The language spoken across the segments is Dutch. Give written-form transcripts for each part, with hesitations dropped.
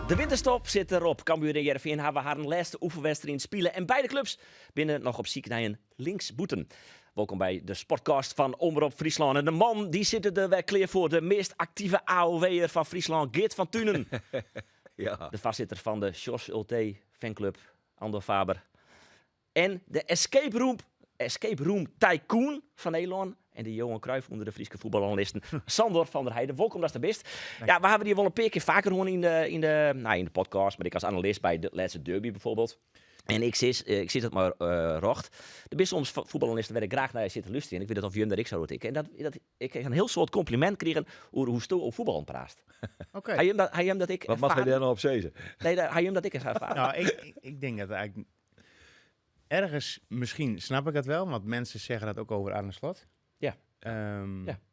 De winterstop zit erop. Cambuur en Heerenveen hebben haar laatste oefenwedstrijd spelen. En beide clubs binnen nog op ziek naar een linksboeten. Welkom bij de Sportcast van Omroep Friesland. En de man die zit er weer klaar voor. De meest actieve AOW'er van Friesland, Geert van Tunen. Ja. De voorzitter van de Sjors Ulte fanclub, Andor Faber. En de Escape Room Tycoon van Nederland. En de Johan Cruijff onder de Friese voetbalanalisten. Sander van der Heijden. Welkom, dat is de best. Ja, we hebben die wel een paar keer vaker gewoon in de podcast. Maar ik als analist bij de laatste derby bijvoorbeeld. En ik zit het maar rocht. De beste ons voetbalanalisten werden graag naar je zitten luisteren. En ik weet het of Jum dat ik zou tikken. En ik kreeg een heel soort compliment kregen over hoe stoer op voetbal praat. Oké. Hij hem dat ik. Wat mag hij daar nou op zezen? Nee, hij hem dat ik eens ervaren. Nou, ik denk dat eigenlijk ergens, misschien snap ik het wel, want mensen zeggen dat ook over Arne Slot. Ja.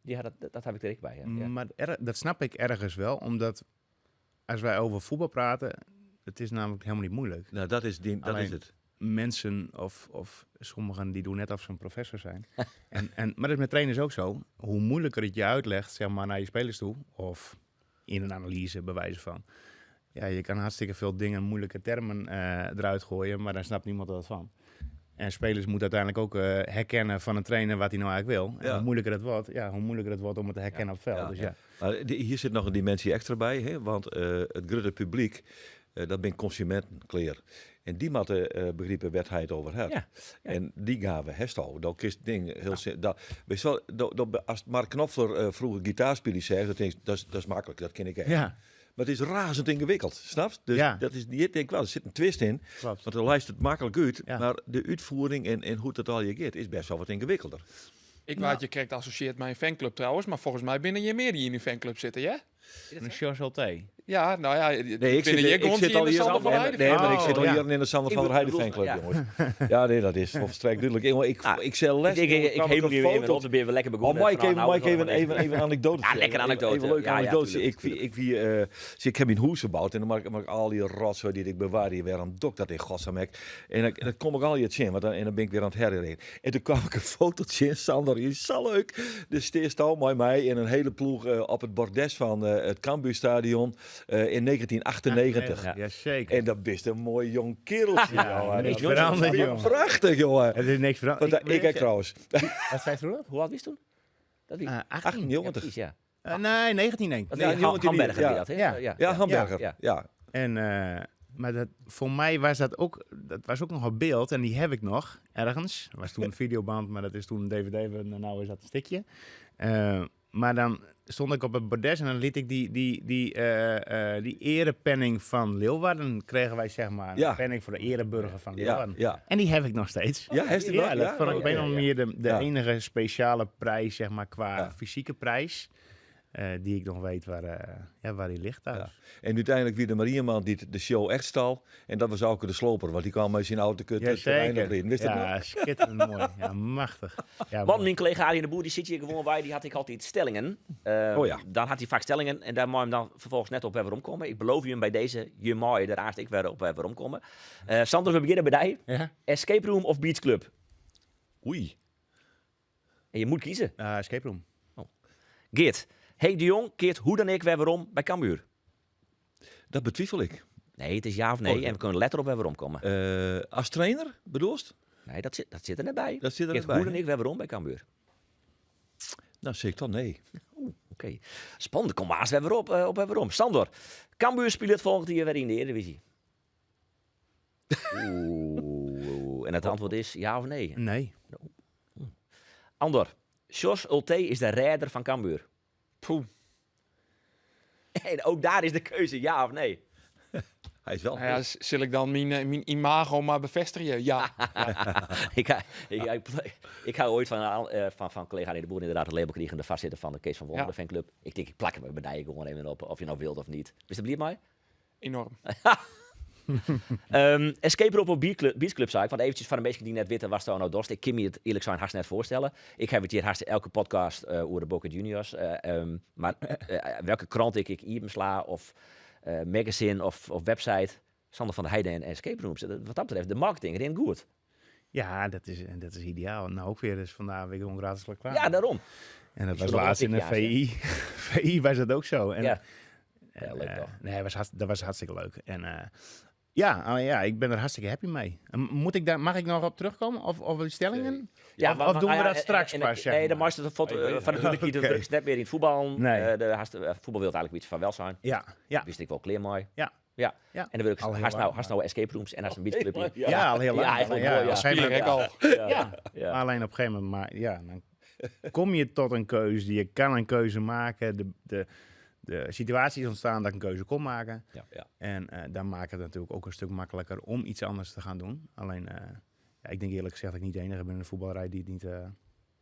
Ja. Dat heb ik er ik bij. Ja. Maar dat snap ik ergens wel, omdat als wij over voetbal praten, het is namelijk helemaal niet moeilijk. Nou, dat is het. Mensen of sommigen die doen net of ze een professor zijn. Maar dat is met trainers ook zo. Hoe moeilijker het je uitlegt, zeg maar, naar je spelers toe, of in een analyse bewijzen van. Ja, je kan hartstikke veel dingen, moeilijke termen eruit gooien, maar daar snapt niemand wat van. En spelers moeten uiteindelijk ook herkennen van een trainer wat hij nou eigenlijk wil. En Ja. hoe moeilijker het wordt om het te herkennen op het veld. Ja. Dus Maar hier zit nog een dimensie extra bij, hè? Want het grote publiek, dat ben consumentenkleer. En die matte begrippen werd hij het over had. Ja. En die gaven hesto. Dat is ding heel weet je wel, als Mark Knopfler vroeger gitaarspelen zei, dat is makkelijk, dat ken ik echt. ja, Maar het is razend ingewikkeld, snap je? Dus Ja. dat is niet, denk ik wel, er zit een twist in. klopt. Want dan lijst het makkelijk uit, Ja. maar de uitvoering en hoe het al je gaat is best wel wat ingewikkelder. Ik weet, je krijgt associeerd met een fanclub trouwens, maar volgens mij binnen je meer die in een fanclub zitten, ja? Een Sjors Ulte. Ja, nou ja, Nee, ik binnen zit, je ik komt zit hier al in de hier Sander van nee, Heijden. nee, maar ik Oh, zit al ja. hier in de Sander van der Heijden fanclub, ja. jongens. Ja, nee, dat is volstrekt duidelijk. Ik zal les. Ik heb een hier weer foto. weer lekker Oh, begonnen. Mike even een anekdote. Ja, lekker anekdote. Even een leuke Ja, anekdote. tuurlijk. Ik heb mijn huis gebouwd en dan maak ik al die rotzooi die ik bewaar hier weer aan dok dat in godsnamek. En dan kom ik al hier zien, want en dan ben ik weer aan het herinneren. En toen kwam ik een fotootje in, Sander, is zo leuk. Dus steerst al mooi mij in een hele ploeg op het bordes van het Cambuurstadion in 1998. Ja, zeker. En dat is een mooi jong kereltje. Ja, jongen. niks Dat is veranderd, jongen. Prachtig, jongen. Het is niks veranderd. Want ik trouwens. Wat zei je toen? Hoe oud was je toen? Dat wie? 18. Ja, precies, ja. Nee, 19 denk ik. Dat Ja, wie jongen die Hamburger niet- die dat, hè? ja. Ja, Hamburger. Ja. Ja. En, maar voor mij was dat ook nog een beeld, en die heb ik nog ergens. Dat was toen een videoband, maar dat is toen een DVD, en nou is dat een stikje. Maar dan stond ik op het bordes en dan liet ik die erepenning van Leeuwarden, kregen wij zeg maar, Ja. een penning voor de ereburger van Leeuwarden. Ja. En die heb ik nog steeds. Ja, heeft hij Ja, nog? dat Ja? vond ik op een of andere manier de Ja. enige speciale prijs, zeg maar, qua Ja. fysieke prijs, die ik nog weet waar die ligt thuis. Ja. En uiteindelijk wie de Marieman die de show echt stal. En dat was ook de sloper, want die kwam met zijn auto Ja, het terrein nog in. Wist je dat nog? Ja, schitterend mooi. Ja, machtig. Ja, Want mooi. mijn collega Arie de Boer, die zit hier gewoon bij, die had ik altijd stellingen. Oh ja. Dan had hij vaak stellingen en daar moet je hem dan vervolgens net op weer omkomen. Ik beloof je hem bij deze, je mooi, daar haast ik weer op weer omkomen. Sander, we beginnen bij die. Ja? Escape Room of Beach Club? Oei. En je moet kiezen. Escape Room. Geert, hey de Jong keert hoe dan ik weer waarom bij Cambuur? Dat betwijfel ik. Nee, het is ja of nee Oh, en we kunnen letter op weer waarom komen. Als trainer, bedoelst? Nee, dat zit er net bij. Dat zit er Keert net bij, hoe dan hè? ik weer waarom bij Cambuur? Nou, zeg ik dan nee. Oké. Spannend, kom maar eens weer op weer waarom. Sander, Cambuur speelt het volgende jaar weer in de Eredivisie. Oeh, en het antwoord is ja of nee? Nee. Andor, Sjors Ulte is de redder van Cambuur. Poeh. En ook daar is de keuze ja of nee. Hij is wel. Nou ja, zal ik dan mijn imago maar bevestigen? Ja. Ik ga ooit van collega de Boer inderdaad het label krijgen, de voorzitter van de Kees van Wonder Ja. fanclub. Ik denk, ik plak hem bij die gewoon even op, of je nou wilt of niet. Is dat blieft mij? Enorm. Escape Room op Beach Club, zei ik. Want eventjes van de mensen die net weten was nou dorst. Ik kan me het eerlijk zijn hartstikke net voorstellen. Ik heb het hier hartstikke elke podcast over de Boca Juniors. Maar welke krant ik hier sla of magazine of website. Sander van der Heijden en Escape Rooms. Wat dat betreft, de marketing erin goed. Ja, dat is ideaal. Nou, ook weer, dus vandaar weer gewoon gratis klaar. Ja, daarom. En dat Ik was wil nog laatst in de wel een VI. VI was dat ook zo. En Ja. Ja, leuk toch? Nee, dat was hartstikke leuk. En ik ben er hartstikke happy mee. Mag ik nog op terugkomen? Of die stellingen? Ja, Of doen we dat straks pas? Nee, de meeste van de publiek die is net meer in het voetbal. Nee. Voetbal wil eigenlijk iets van wel zijn. Ja. Wist ik wel clear mooi. Ja. Ja. Ja. En dan wil ik Al heel haast lang, nou escape rooms en als een beachclubje. Ja, al heel lang. Ja, eigenlijk mooi, ja. Spier al. Ja. Maar alleen op een gegeven moment, dan kom je tot een keuze. Je kan een keuze maken. De situatie is ontstaan dat ik een keuze kon maken. Ja. En dan maakt het natuurlijk ook een stuk makkelijker om iets anders te gaan doen. Alleen, ik denk eerlijk gezegd dat ik niet de enige ben in de voetballerij die het niet,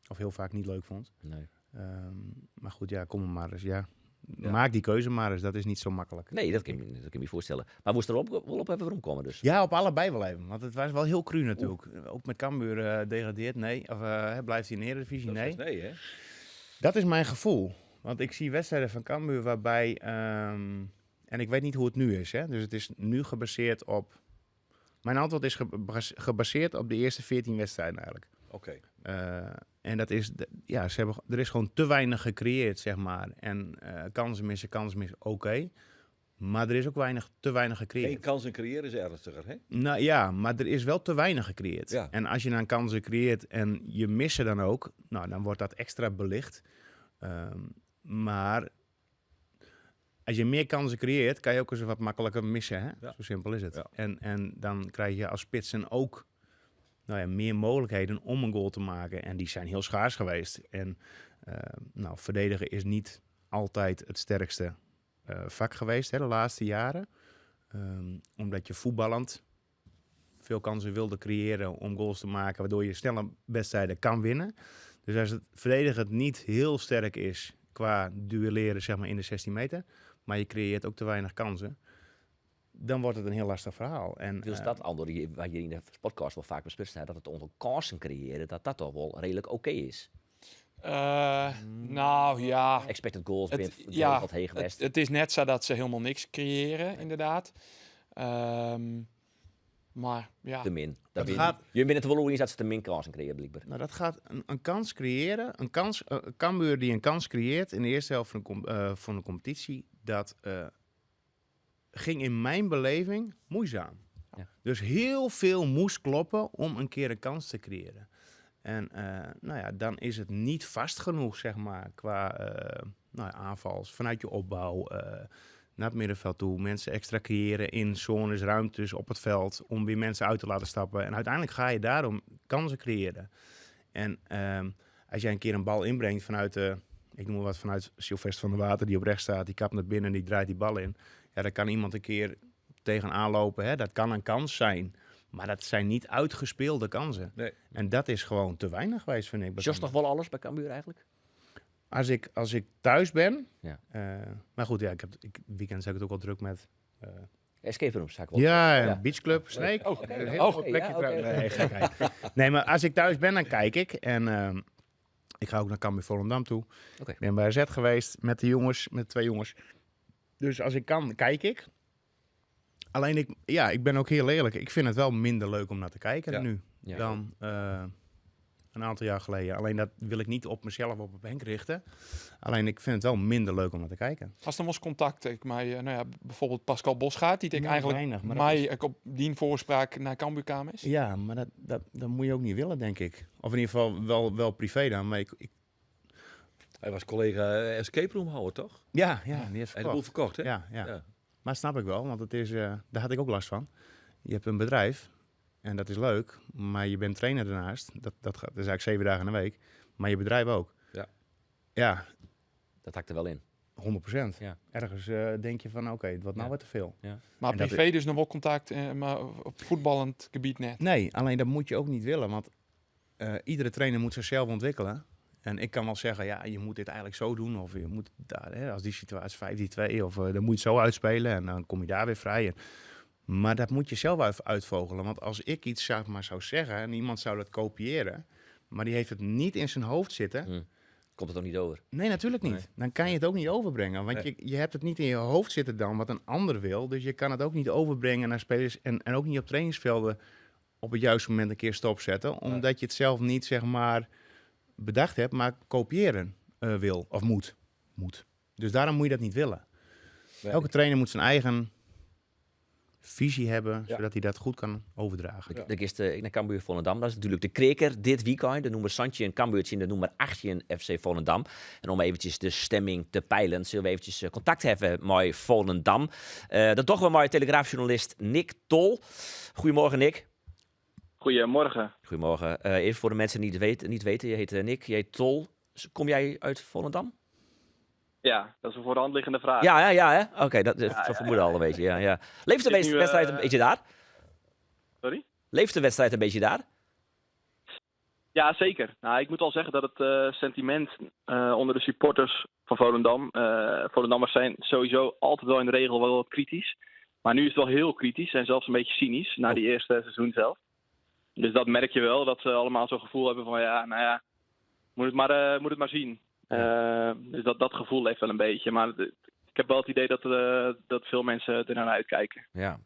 of heel vaak niet leuk vond. Nee. Maar goed, kom er maar eens. Maak die keuze maar eens. Dat is niet zo makkelijk. Nee, dat kan je me voorstellen. Maar moest er wel op even rondkomen dus. Ja, op allebei wel even. Want het was wel heel cru natuurlijk. Ook met Cambuur degradeert, nee. Of blijft hij in de Eredivisie, nee. Nee, hè? Dat is mijn gevoel. Want ik zie wedstrijden van Cambuur waarbij... en ik weet niet hoe het nu is. Hè? Dus het is nu gebaseerd op... Mijn antwoord is gebaseerd op de eerste 14 wedstrijden eigenlijk. Oké. En dat is... er is gewoon te weinig gecreëerd, zeg maar. En kansen missen, oké. Maar er is ook te weinig gecreëerd. Geen kansen creëren is ernstiger, hè? Nou ja, maar er is wel te weinig gecreëerd. Ja. En als je dan kansen creëert en je mist ze dan ook... Nou, dan wordt dat extra belicht. Maar als je meer kansen creëert, kan je ook eens wat makkelijker missen. Hè? Ja. Zo simpel is het. Ja. En dan krijg je als spitsen ook meer mogelijkheden om een goal te maken. En die zijn heel schaars geweest. En verdedigen is niet altijd het sterkste vak geweest, hè, de laatste jaren. Omdat je voetballend veel kansen wilde creëren om goals te maken, waardoor je snelle wedstrijden kan winnen. Dus als het verdedigend niet heel sterk is qua duelleren, zeg maar, in de 16 meter, maar je creëert ook te weinig kansen, dan wordt het een heel lastig verhaal. En, Dus dat, Andor, waar je in de podcast wel vaak bespreken zijn, dat het onder kansen creëren, dat toch wel redelijk oké is. Nou ja, Expected goals, het, wat heen geweest. het is net zo dat ze helemaal niks creëren, inderdaad. Maar ja, Te min. Je bent het wel eens dat ze te min kansen creëren, blijkbaar. Nou, dat gaat een kans creëren. Cambuur die een kans creëert in de eerste helft van de competitie, dat ging in mijn beleving moeizaam. Ja. Dus heel veel moest kloppen om een keer een kans te creëren. En dan is het niet vast genoeg, zeg maar, qua aanvals, vanuit je opbouw, naar het middenveld toe. Mensen extra creëren in zones, ruimtes op het veld, om weer mensen uit te laten stappen. En uiteindelijk ga je daarom kansen creëren. En als jij een keer een bal inbrengt vanuit, ik noem maar wat, vanuit Sylvester van der Water, die op rechts staat, die kapt naar binnen en die draait die bal in. Ja, daar kan iemand een keer tegenaan lopen. Hè? Dat kan een kans zijn. Maar dat zijn niet uitgespeelde kansen. Nee. En dat is gewoon te weinig geweest, vind ik. Just nog wel alles bij Cambuur eigenlijk? Als ik thuis ben... Ja. Maar goed, weekend heb ik het ook al druk met... Escape rooms, zei ik wel. Ja, beachclub, Snake. Oh, Een heel mooi plekje trouwens. Nee, gekheid. Nee, maar als ik thuis ben, dan kijk ik. En ik ga ook naar Cambuur Volendam toe. Oké. Ik ben bij AZ geweest met de 2 jongens. Dus als ik kan, kijk ik. Alleen, ik ben ook heel eerlijk. Ik vind het wel minder leuk om naar te kijken nu dan een aantal jaar geleden. Alleen dat wil ik niet op mezelf op Henk richten. Alleen ik vind het wel minder leuk om naar te kijken. als er was contact, bijvoorbeeld Pascal Bosgaard, die ik eigenlijk weinig, maar mij op die voorspraak naar Cambuur kwam is. Ja, maar dat moet je ook niet willen, denk ik. Of in ieder geval wel privé dan. Maar Hij was collega escape room houden, toch? ja, die heeft Hij de boel verkocht. verkocht, hè? Ja. Maar snap ik wel, want het is, daar had ik ook last van. Je hebt een bedrijf en dat is leuk, maar je bent trainer daarnaast. Dat is eigenlijk 7 dagen in de week. Maar je bedrijf ook. Ja, Dat hakt er wel in. 100%. Ja. Ergens denk je van, oké, het wordt nou wat te veel. Maar En dat privé dus nog wel contact, maar op voetballend gebied net. Nee, alleen dat moet je ook niet willen, want iedere trainer moet zichzelf ontwikkelen. En ik kan wel zeggen, ja, je moet dit eigenlijk zo doen. Of je moet daar, hè, als die situatie 5-2, of dan moet je het zo uitspelen en dan kom je daar weer vrij. Maar dat moet je zelf uitvogelen. Want als ik iets zou zeggen en iemand zou dat kopiëren, maar die heeft het niet in zijn hoofd zitten. Komt het ook niet over? Nee, natuurlijk niet. Nee. Dan kan je het ook niet overbrengen. Want Nee. je hebt het niet in je hoofd zitten dan wat een ander wil. Dus je kan het ook niet overbrengen naar spelers en ook niet op trainingsvelden op het juiste moment een keer stopzetten. Omdat je het zelf niet, zeg maar, bedacht hebt, maar kopiëren wil of moet. Dus daarom moet je dat niet willen. Elke trainer moet zijn eigen visie hebben, Ja. zodat hij dat goed kan overdragen. Ja. Dat is de Cambuur Volendam. Dat is natuurlijk de kreker dit weekend. De nummer Santje en Cambuurtje in de nummer 18 FC Volendam. En om eventjes de stemming te peilen, zullen we eventjes contact hebben met Volendam. Dat toch wel mijn telegraafjournalist Nick Tol. Goedemorgen, Nick. Goedemorgen. Goedemorgen. Even voor de mensen die het niet weten. Je heet Nick, je heet Tol. Kom jij uit Volendam? Ja, dat is een voor de hand liggende vraag. Ja, hè? Oké, dat zo vermoeden al een beetje. Ja. Leeft de Is nu, wedstrijd een beetje daar? Sorry? Leeft de wedstrijd een beetje daar? Ja, zeker. Nou, ik moet al zeggen dat het sentiment onder de supporters van Volendam... Volendammers zijn sowieso altijd wel in de regel wel wat kritisch. Maar nu is het wel heel kritisch en zelfs een beetje cynisch na die eerste seizoen zelf. Dus dat merk je wel, dat ze allemaal zo'n gevoel hebben van moet het maar zien. Dus dat gevoel heeft wel een beetje. Maar ik heb wel het idee dat veel mensen er naar uitkijken. Ja,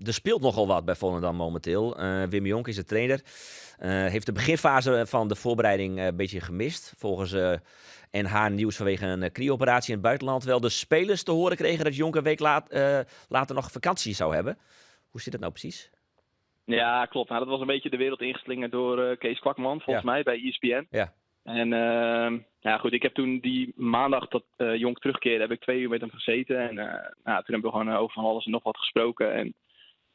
er speelt nogal wat bij Volendam momenteel. Wim Jonk is de trainer. Heeft de beginfase van de voorbereiding een beetje gemist. Volgens NH Nieuws vanwege een knieoperatie in het buitenland. Wel de spelers te horen kregen dat Jonk een week later nog vakantie zou hebben. Hoe zit dat nou precies? Ja, klopt. Nou, dat was een beetje de wereld ingeslingerd door Kees Kwakman, volgens mij, bij ESPN. Ja. En goed, ik heb toen die maandag dat Jonk terugkeerde, heb ik 2 uur met hem gezeten. En toen hebben we gewoon over van alles en nog wat gesproken. En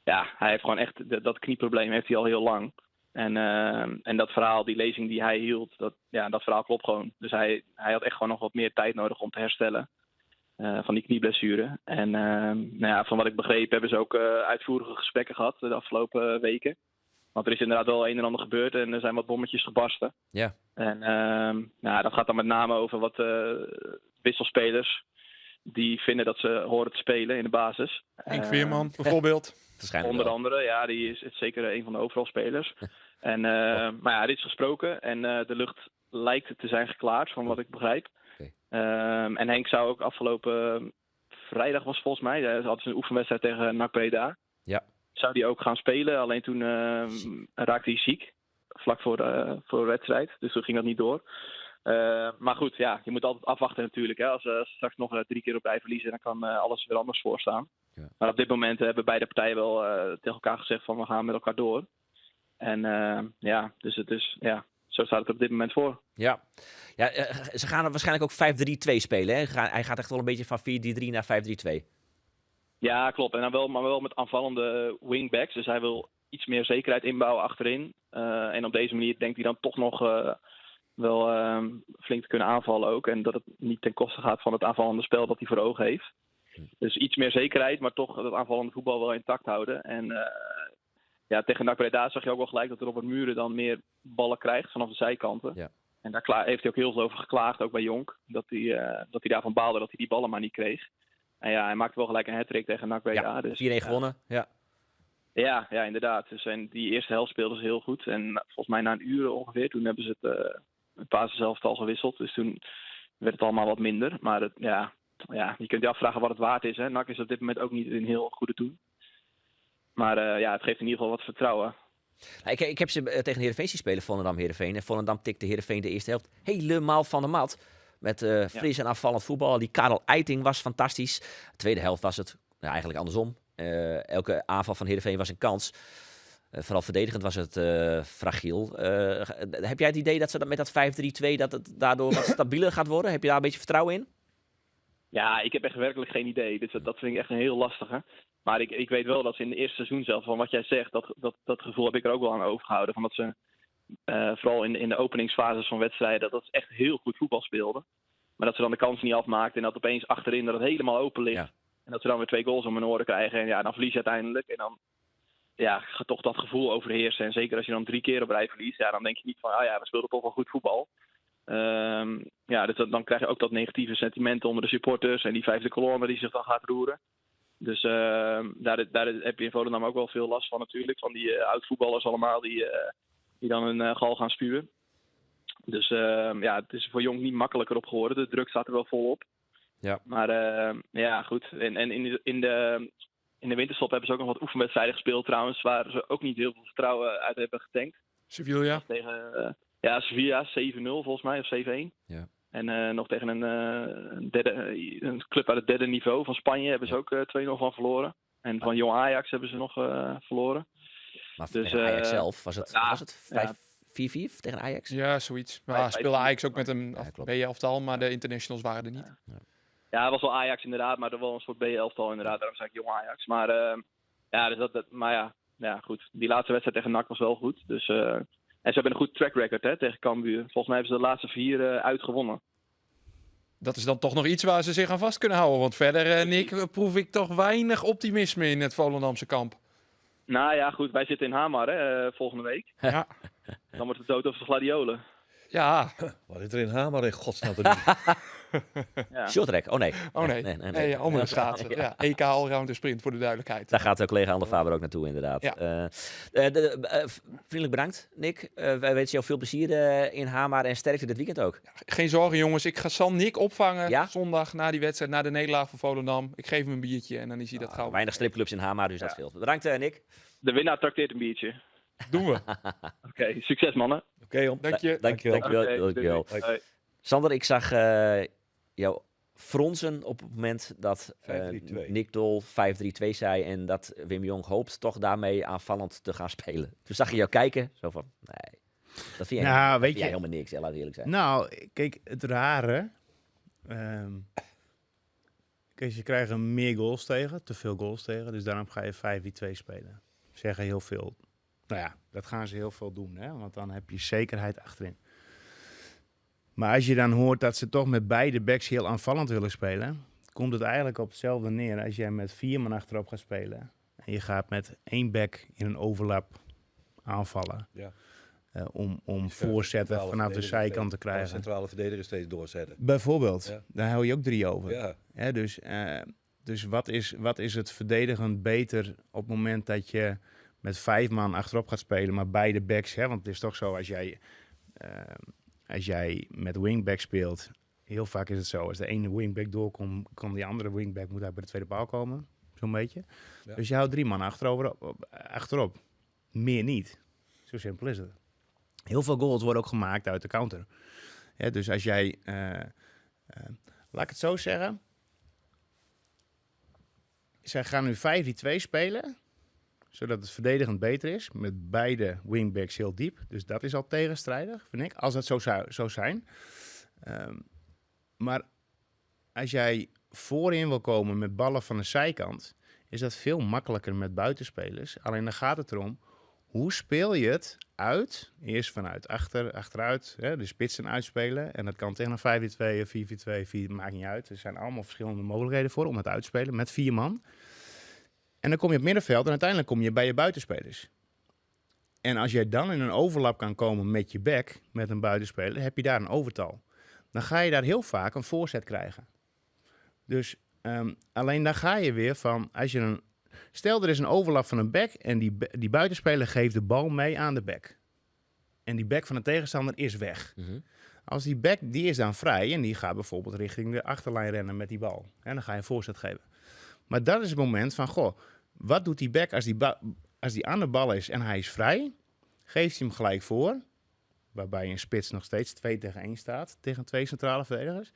ja, hij heeft gewoon echt, dat knieprobleem heeft hij al heel lang. En dat verhaal, die lezing die hij hield, dat verhaal klopt gewoon. Dus hij had echt gewoon nog wat meer tijd nodig om te herstellen van die knieblessure. En van wat ik begreep hebben ze ook uitvoerige gesprekken gehad de afgelopen weken. Want er is inderdaad wel een en ander gebeurd en er zijn wat bommetjes gebarsten. Ja. En dat gaat dan met name over wat wisselspelers die vinden dat ze horen te spelen in de basis. Henk Veerman bijvoorbeeld. Waarschijnlijk Onder wel. andere, ja, die is zeker een van de overalspelers. Maar ja, dit is gesproken en de lucht lijkt te zijn geklaard, van wat ik begrijp. Oké. En Henk zou ook afgelopen vrijdag was volgens mij, hij had een oefenwedstrijd tegen NAC Breda. Ja. Zou die ook gaan spelen, alleen toen raakte hij ziek, vlak voor de wedstrijd. Dus toen ging dat niet door. Maar goed, ja, je moet altijd afwachten natuurlijk. Hè. Als ze straks nog 3 keer op rij verliezen, dan kan alles weer anders voorstaan. Ja. Maar op dit moment hebben beide partijen wel tegen elkaar gezegd van we gaan met elkaar door. En dus het is, zo staat het op dit moment voor. Ja, ze gaan waarschijnlijk ook 5-3-2 spelen. Hè? Hij gaat echt wel een beetje van 4-3-3 naar 5-3-2. Ja, klopt. En dan wel met aanvallende wingbacks. Dus hij wil iets meer zekerheid inbouwen achterin. En op deze manier denkt hij dan toch nog wel flink te kunnen aanvallen ook. En dat het niet ten koste gaat van het aanvallende spel dat hij voor ogen heeft. Dus iets meer zekerheid, maar toch het aanvallende voetbal wel intact houden. En tegen NAC Breda zag je ook wel gelijk dat Robert Muren dan meer ballen krijgt vanaf de zijkanten. Ja. En daar heeft hij ook heel veel over geklaagd, ook bij Jonk. Dat hij daarvan baalde dat hij die ballen maar niet kreeg. En ja, hij maakte wel gelijk een hat-trick tegen NAC Breda. Ja, 4-1 dus, gewonnen. Ja. Ja, inderdaad. Dus die eerste helft speelden ze heel goed. En volgens mij na een uur ongeveer, toen hebben ze het een paar zelf al gewisseld. Dus toen werd het allemaal wat minder. Maar je kunt je afvragen wat het waard is. Hè. NAC is op dit moment ook niet in heel goede doen. Maar het geeft in ieder geval wat vertrouwen. Ik heb ze tegen Heerenveen zien spelen, Volendam-Heerenveen. En Volendam tikte Heerenveen de eerste helft helemaal van de mat. Met fris en afvallend voetbal. Die Karel Eiting was fantastisch. De tweede helft was het eigenlijk andersom. Elke aanval van Heerenveen was een kans. Vooral verdedigend was het fragiel. Heb jij het idee dat ze met dat 5-3-2 dat het daardoor wat stabieler gaat worden? Heb je daar een beetje vertrouwen in? Ja, ik heb echt werkelijk geen idee. Dus dat vind ik echt een heel lastige. Maar ik weet wel dat ze in het eerste seizoen zelf, van wat jij zegt, dat gevoel heb ik er ook wel aan overgehouden. Van dat ze vooral in de openingsfases van wedstrijden, dat ze echt heel goed voetbal speelden. Maar dat ze dan de kans niet afmaakten en dat opeens achterin dat het helemaal open ligt. Ja. En dat ze dan weer 2 goals om hun oren krijgen. En dan verlies je uiteindelijk. En dan gaat toch dat gevoel overheersen. En zeker als je dan 3 keer op rij verliest, dan denk je niet van, we speelden toch wel goed voetbal. Dus dan krijg je ook dat negatieve sentiment onder de supporters en die 5e kolonne die zich dan gaat roeren. Dus daar heb je in Volendam ook wel veel last van natuurlijk. Van die oud-voetballers allemaal die dan een gal gaan spuwen. Dus het is voor Jong niet makkelijker op geworden. De druk staat er wel volop. Ja. Maar goed. En in de winterstop hebben ze ook nog wat oefenwedstrijden gespeeld trouwens. Waar ze ook niet heel veel vertrouwen uit hebben getankt. Sevilla. Tegen Sevilla 7-0 volgens mij, of 7-1. Ja. En nog tegen een club uit het derde niveau van Spanje hebben ze ook 2-0 van verloren. En van Jong Ajax hebben ze nog verloren. Maar Dus, tegen Ajax zelf was het, ja, was het 4-4 tegen Ajax? Ja, zoiets. Maar Wij- speelde Ajax ook met een Ja, klopt. B-elftal, maar de internationals waren er niet. Ja, het was wel Ajax inderdaad, maar er was wel een soort B-elftal inderdaad. Daarom zei ik Jong Ajax. Maar dus goed. Die laatste wedstrijd tegen NAC was wel goed. Dus, en ze hebben een goed track record tegen Cambuur. Volgens mij hebben ze de laatste 4 uitgewonnen. Dat is dan toch nog iets waar ze zich aan vast kunnen houden. Want verder, Nick, proef ik toch weinig optimisme in het Volendamse kamp. Nou ja, goed. Wij zitten in Hamar volgende week. Ja. Dan wordt het dood over de gladiolen. Ja. Wat is er in Hamer in godsnaam te doen? Ja. Shorttrack, oh nee. Oh nee, andere schaatsen. Ja. EK allrounder sprint voor de duidelijkheid. Daar gaat collega Ander Faber ook naartoe, inderdaad. Ja. Vriendelijk bedankt, Nick. Wij wensen jou veel plezier in Hamar en sterkte dit weekend ook. Geen zorgen jongens, ik zal Nick opvangen Ja? zondag na die wedstrijd, na de nederlaag van Volendam. Ik geef hem een biertje en dan is hij dat gauw. Weinig stripclubs in Hamar, dus dat Ja. scheelt. Bedankt, Nick. De winnaar trakteert een biertje. Doen we. Oké, succes mannen. Oké, om. Dank je. Dankjewel. Oké, Dankjewel. doei. Hoi. Sander, ik zag jou fronsen op het moment dat 5-3-2. Nick Dol 5-3-2 zei en dat Wim Jong hoopt toch daarmee aanvallend te gaan spelen. Toen zag je jou kijken, zo van, nee, dat vind jij, Nou, dat weet vind jij je- helemaal niks, laat eerlijk zijn. Nou, kijk, het rare... kijk, je krijgt meer goals tegen, te veel goals tegen. Dus daarom ga je 5-2 spelen. Zeggen heel veel. Nou ja, dat gaan ze heel veel doen, hè? Want dan heb je zekerheid achterin. Maar als je dan hoort dat ze toch met beide backs heel aanvallend willen spelen, komt het eigenlijk op hetzelfde neer als jij met 4 man achterop gaat spelen. En je gaat met 1 back in een overlap aanvallen. Ja. Om voorzetten Centrale vanaf de verdediger zijkant te steeds- krijgen. Centrale verdediger steeds doorzetten. Bijvoorbeeld, Ja. daar hou je ook 3 over. Ja. Hè, dus wat is het verdedigend beter op het moment dat je met 5 man achterop gaat spelen, maar beide backs, hè, want het is toch zo als jij met wingback speelt, heel vaak is het zo, als de ene wingback doorkomt, kan die andere wingback moet uit bij de tweede paal komen, zo'n beetje. Ja. Dus je houdt 3 man achterop, meer niet. Zo simpel is het. Heel veel goals worden ook gemaakt uit de counter. Ja, dus als jij, laat ik het zo zeggen, zij gaan nu 5-2 spelen, zodat het verdedigend beter is, met beide wingbacks heel diep. Dus dat is al tegenstrijdig, vind ik, als het zo zou zijn. Maar als jij voorin wil komen met ballen van de zijkant, is dat veel makkelijker met buitenspelers. Alleen dan gaat het erom, hoe speel je het uit? Eerst vanuit achteruit, hè, de spitsen uitspelen. En dat kan tegen een 5-2, 4-4-2, 4, maakt niet uit. Er zijn allemaal verschillende mogelijkheden voor om het uit te spelen met 4 man. En dan kom je op middenveld en uiteindelijk kom je bij je buitenspelers. En als jij dan in een overlap kan komen met je back, met een buitenspeler, heb je daar een overtal. Dan ga je daar heel vaak een voorzet krijgen. Dus alleen dan ga je weer van, als je stel er is een overlap van een back en die buitenspeler geeft de bal mee aan de back. En die back van de tegenstander is weg. Mhm. Als die back, die is dan vrij en die gaat bijvoorbeeld richting de achterlijn rennen met die bal. En dan ga je een voorzet geven. Maar dat is het moment van, goh, wat doet die back als die aan de bal is en hij is vrij? Geeft hij hem gelijk voor, waarbij een spits nog steeds 2-1 staat tegen 2 centrale verdedigers.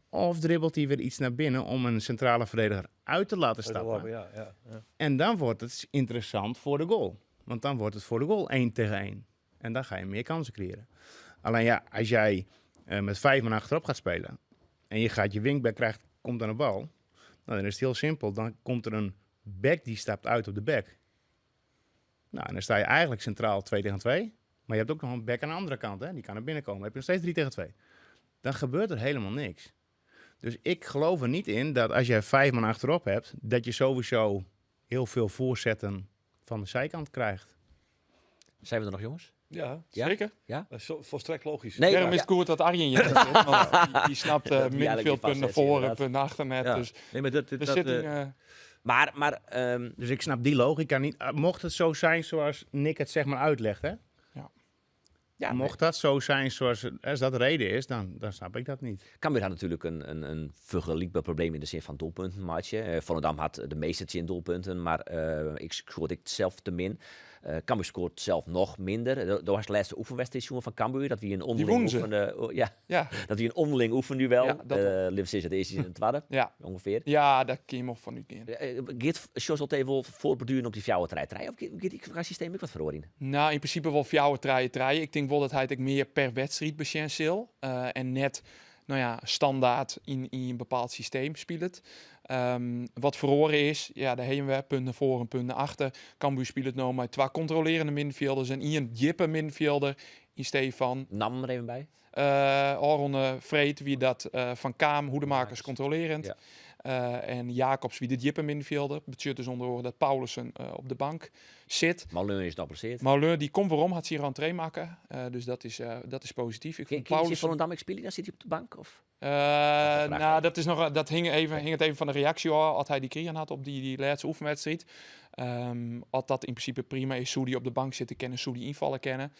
Of dribbelt hij weer iets naar binnen om een centrale verdediger uit te laten stappen. Ja. En dan wordt het interessant voor de goal. Want dan wordt het voor de goal 1-1. En dan ga je meer kansen creëren. Alleen ja, als jij met 5 man achterop gaat spelen en je gaat je wingback komt aan de bal, nou, dan is het heel simpel. Dan komt er een back die stapt uit op de back. Nou, en dan sta je eigenlijk centraal 2-2. Maar je hebt ook nog een back aan de andere kant. Hè? Die kan naar binnen komen. Dan heb je nog steeds 3-2. Dan gebeurt er helemaal niks. Dus ik geloof er niet in dat als je 5 man achterop hebt, dat je sowieso heel veel voorzetten van de zijkant krijgt. Zijn we er nog, jongens? Ja, Ja? Zeker. dat is volstrekt logisch. Nee, Daarom ja. is het goed dat Arjen je zegt. Want die snapt Dat die eigenlijk middenveeld, niet punt naar vastzet, voren, inderdaad. punt naar achternet. Ja. Dus Nee, maar dat, de dat, zitting... Maar Dus ik snap die logica niet. Mocht het zo zijn zoals Nick het zeg maar uitlegt, hè? ja, Mocht dat zo zijn zoals als dat de reden is, dan snap ik dat niet. Cambuur had natuurlijk een vergelijkbaar probleem in de zin van doelpuntenmatje. Volendam had de meeste 10 doelpunten, maar ik schoot ik zelf te min. Cambuur scoort zelf nog minder. Dat was de laatste oefenwedstrijd van Cambuur. Dat wie een onderling wonnen Ja, dat wie een onderling oefenduel. Ja, dat Liefst is het eerste en het tweede, ja. ongeveer. Ja, daar kun je hem van niet in. Gaat Jos al even voortborduren op die fjouwertreiterij? Of gaat die systeem ook wat verhoren? Nou, in principe wel fjouwe treien. Ik denk wel dat hij het ook meer per wedstrijd beschermd zal. En net, standaard in een bepaald systeem speelt. Wat verhoren is, ja, daar hebben we punten voor en punten achter. Cambuur speelt het nou met 2 controlerende middenvelders en een jippe middenvelder in Stefan. Nam er even bij. Aron Vreet, wie dat van Kaam, Hoedemakers controlerend. Ja. En Jacobs, wie de jippe middenvelder. Betekent dus onder oren dat Paulussen op de bank zit. Malun is geblesseerd. Mauleur, die komt waarom, had ze hier aan het maken. Dus dat is positief. Ik vond Paulussen... Volendam spelen, dan zit hij op de bank? Of? Dat hing het even van de reactie af. Als hij die kriegen had op die laatste oefenwedstrijd. Als dat in principe prima is, Soedi op de bank zitten kennen, Soedi invallen kennen.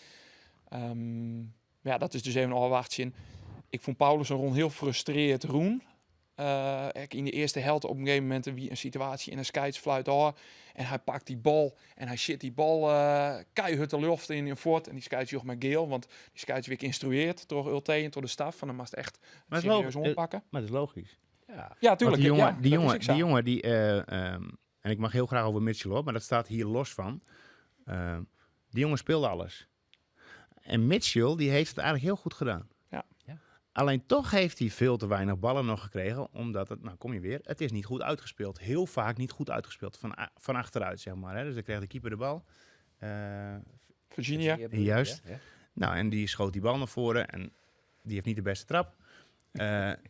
Dat is dus even een afwachtje. Ik vond Paulussen rond heel frustreerd roen. In de eerste helft op een gegeven moment wie een situatie in een scheidsfluit hoor. En hij pakt die bal en hij shit die bal keihard de lucht in voort. En die scheidsjoch met geel, want die scheidswik instrueert door Ulte en door de staf. Van dan mag het echt Maar serieus oppakken. Maar dat is logisch. Ja, tuurlijk. Die jongen, en ik mag heel graag over Mitchell op, maar dat staat hier los van. Die jongen speelde alles. En Mitchell, die heeft het eigenlijk heel goed gedaan. Ja. Ja. Alleen toch heeft hij veel te weinig ballen nog gekregen, omdat het, kom je weer, het is niet goed uitgespeeld. Heel vaak niet goed uitgespeeld, van achteruit, zeg maar. Hè. Dus dan kreeg de keeper de bal. Virginia. Juist. Ja. Nou, en die schoot die bal naar voren en die heeft niet de beste trap.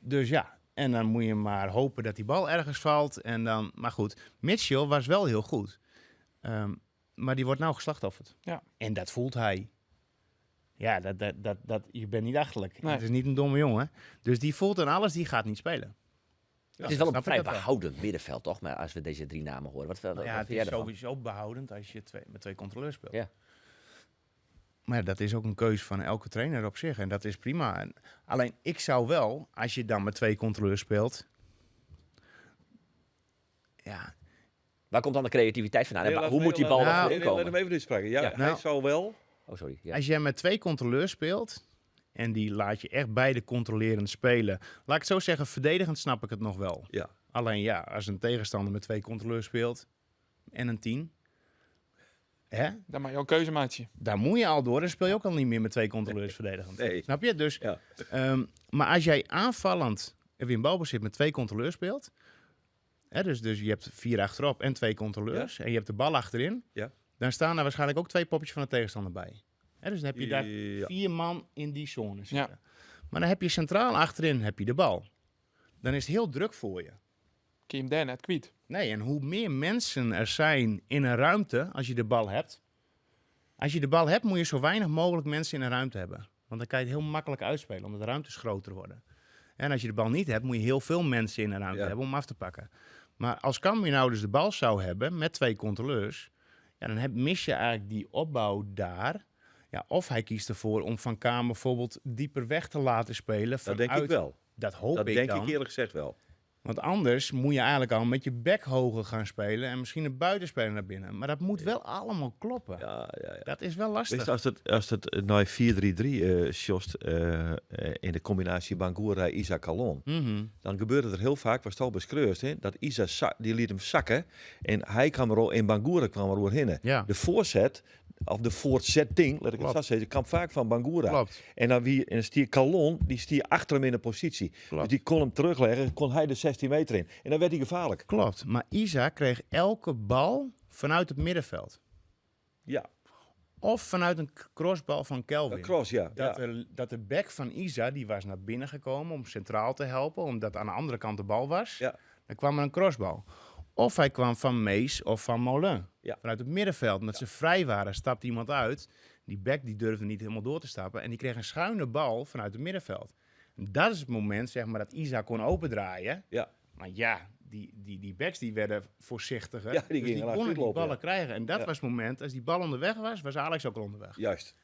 Dus ja, en dan moet je maar hopen dat die bal ergens valt. En dan, maar goed, Mitchell was wel heel goed. Maar die wordt nou geslachtofferd. Ja. En dat voelt hij. Ja, je bent niet achterlijk. Nee. Het is niet een domme jongen. Dus die voelt aan alles, die gaat niet spelen. Het is wel een snap ik vrij dat wel. behoudend middenveld, toch? Maar als we deze 3 namen horen. Wat Ja, vind het jij is ervan? sowieso behoudend als je met 2 controleurs speelt. Ja. Maar ja, dat is ook een keuze van elke trainer op zich. En dat is prima. Alleen ik zou wel, als je dan met 2 controleurs speelt... Ja, Waar komt dan de creativiteit vandaan? En Nee, hoe moet die bal nou, daarvoor Laat inkomen? hem even uitspreken. Ja, Ja. hij Nou. zou wel... Oh, sorry. Ja. als jij met 2 controleurs speelt... en die laat je echt beide controlerend spelen... Laat ik het zo zeggen, verdedigend snap ik het nog wel. Ja. Alleen ja, als een tegenstander met 2 controleurs speelt... en een 10... Hè? Dan maak je ook keuze, maatje. Daar moet je al door. Dan speel je ook al niet meer met 2 controleurs verdedigend. Nee. Snap je? Dus, Ja. maar als jij aanvallend weer in balbezit met 2 controleurs speelt... Hè, dus je hebt 4 achterop en 2 controleurs... en je hebt de bal achterin... Ja. dan staan daar waarschijnlijk ook 2 popjes van de tegenstander bij. Hè, dus dan heb je daar Ja. 4 man in die zone zitten. Ja. Maar dan heb je centraal achterin heb je de bal. Dan is het heel druk voor je. Kun je hem daar net kwijt. Nee, en hoe meer mensen er zijn in een ruimte als je de bal hebt... Als je de bal hebt, moet je zo weinig mogelijk mensen in een ruimte hebben. Want dan kan je het heel makkelijk uitspelen, omdat de ruimtes groter worden. En als je de bal niet hebt, moet je heel veel mensen in een ruimte hebben om af te pakken. Maar als Cambuur nou dus de bal zou hebben met 2 controleurs... Ja, dan mis je eigenlijk die opbouw daar. Ja, of hij kiest ervoor om Van Kamer bijvoorbeeld dieper weg te laten spelen. Dat Vanuit, denk ik wel. Dat hoop Dat ik denk dan. ik eerlijk gezegd wel. Want anders moet je eigenlijk al met je bek hoger gaan spelen... en misschien een buitenspeler naar binnen. Maar dat moet wel allemaal kloppen. Ja. Dat is wel lastig. Weet je, als het naar 4-3-3 sjost in de combinatie Bangura-Isa Calon, Mhm. dan gebeurde er heel vaak, was het al beschreven, hè, dat Isa die liet hem zakken en hij kwam er al in Bangura kwam er heen. Ja. De voorzet, of de voortzetting, laat ik het Klopt. zo zeggen, kwam vaak van Bangura. Klopt. En dan stier Calon, die stier achter hem in een positie. Klopt. Dus die kon hem terugleggen, kon hij de 16 meter in. En dan werd hij gevaarlijk. Klopt, maar Isa kreeg elke bal vanuit het middenveld. Ja, Of vanuit een crossbal van Kelvin. een cross, ja. Dat de back van Isa, die was naar binnen gekomen om centraal te helpen, omdat aan de andere kant de bal was. Ja. Dan kwam er een crossbal. Of hij kwam van Mees of van Moulin. Ja. Vanuit het middenveld, omdat ze vrij waren, stapte iemand uit. Die back die durfde niet helemaal door te stappen. En die kreeg een schuine bal vanuit het middenveld. En dat is het moment, zeg maar, dat Isa kon opendraaien. Ja. Maar ja, die backs die werden voorzichtiger. Ja, die dus gingen die naar konden die lopen, ballen ja. krijgen. En dat Ja. was het moment, als die bal onderweg was, was Alex ook al onderweg. Juist.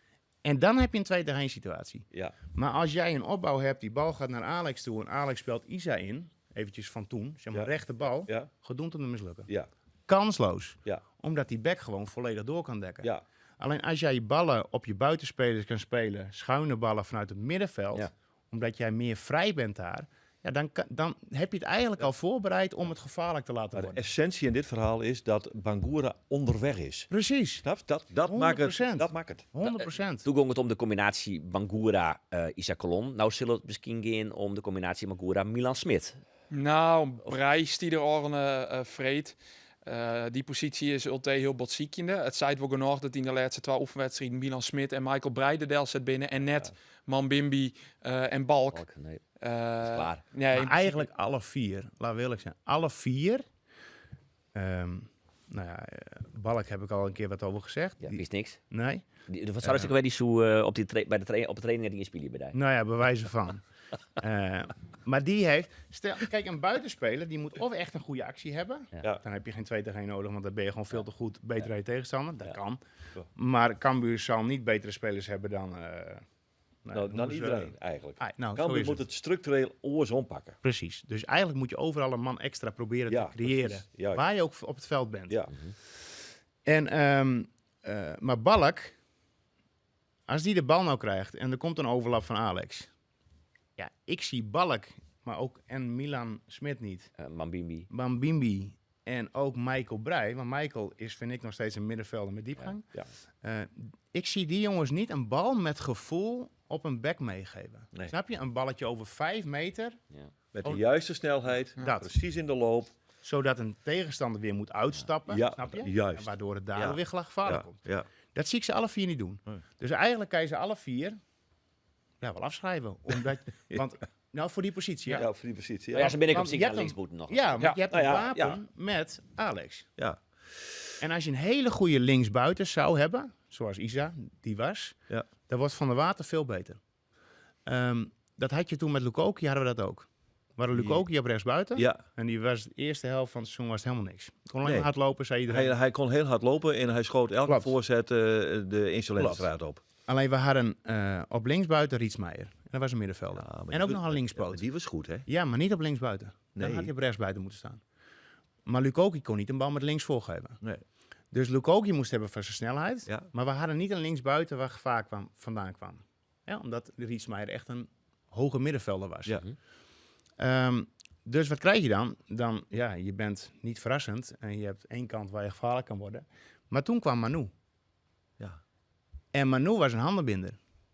En dan heb je een 2-tegen-1 situatie. Ja. Maar als jij een opbouw hebt, die bal gaat naar Alex toe en Alex speelt Isa in, eventjes van toen, zeg maar Ja. rechte bal, Ja. gedoemd om te mislukken. Ja. Kansloos. Ja. Omdat die back gewoon volledig door kan dekken. Ja. Alleen als jij ballen op je buitenspelers kan spelen, schuine ballen vanuit het middenveld, Ja. omdat jij meer vrij bent daar, ja, dan heb je het eigenlijk al voorbereid om het gevaarlijk te laten Maar de worden. essentie in dit verhaal is dat Bangura onderweg is. Precies, Snap je? Dat maakt het. 100%. Dat maakt het. 100%. Toen ging het om de combinatie Bangura-Isa Colon. Nou zullen het misschien gaan om de combinatie Bangura-Milan Smit. Nou, Brijs die er al vreet. Die positie is ultra heel botziekende. Het zei wel genoeg dat in de laatste 2 oefenwedstrijden Milan Smit en Michael Breidendel zit binnen. En net Mambimbi en Balk. Oh, nee, Klaar. Nee, Maar in eigenlijk alle 4, laat we eerlijk zijn, alle 4. Balk heb ik al een keer wat over gezegd. ja, wist niks. Nee? Wat zou ik weer die zo op de training die inspelen bij die? Nou ja, bewijzen van. Maar die heeft... Stel, kijk, een buitenspeler die moet of echt een goede actie hebben. Ja. Dan heb je geen 2-1 nodig, want dan ben je gewoon veel te goed. Beter dan je tegenstander. Dat Ja. kan. Ja. Maar Cambuur zal niet betere spelers hebben dan... Dan iedereen eigenlijk. zo Cambuur is moet het structureel oors ompakken. Precies. Dus eigenlijk moet je overal een man extra proberen Ja, te creëren. precies. Juist. Waar je ook op het veld bent. Ja. En, maar Balk, als die de bal nou krijgt en er komt een overlap van Alex. Ja, ik zie Balk, maar ook en Milan Smit niet. Mambimbi. Bambimbi en ook Michael Breij. Want Michael is, vind ik, nog steeds een middenvelder met diepgang. Ja. Ik zie die jongens niet een bal met gevoel op een back meegeven. Nee. Snap je? Een balletje over 5 meter, Met de Oh. juiste snelheid, Dat. precies in de loop. zodat een tegenstander weer moet uitstappen. Ja, Snap je? juist. En waardoor het daar Ja. weer gevaarlijk Ja, komt. ja. Dat zie ik ze alle 4 niet doen. Nee. Dus eigenlijk kan je ze alle 4 wel afschrijven. Omdat, want, nou, voor die positie. Ja. Ja, Voor die positie. Ja, Ja. ze ben ik op Want zich je naar hebt links moeten nog. ja, want Ja. je hebt Nou een ja, wapen met Alex. Ja. En als je een hele goede linksbuiten zou hebben, zoals Isa, die was, Ja. dan wordt Van der Water veel beter. Dat had je toen met Lukoki, hadden we dat ook. We hadden Lukoki op rechtsbuiten. Ja. En die was de eerste helft van het seizoen was het helemaal niks. Kon alleen Nee. maar hard lopen, zei iedereen. Hij kon heel hard lopen en hij schoot elke Klopt. voorzet de Insulentenstraat op. Alleen we hadden op linksbuiten Rietsmeijer. En dat was een middenvelder. Ja, maar en ook die- nog een ja, linkspoot. maar die was goed, hè? Ja, maar niet op linksbuiten. Dan Nee. had hij op rechtsbuiten moeten staan. Maar Lukoki kon niet een bal met links voorgeven. Nee. Dus Lukoki moest hebben van zijn snelheid. Ja. Maar we hadden niet een linksbuiten waar gevaar vandaan kwam. Ja, omdat Rietsmeijer echt een hoge middenvelder was. Ja. Dus wat krijg je dan? Dan, ja, je bent niet verrassend. En je hebt één kant waar je gevaarlijk kan worden. Maar toen kwam Manu. Ja. En Manu was een handenbinder.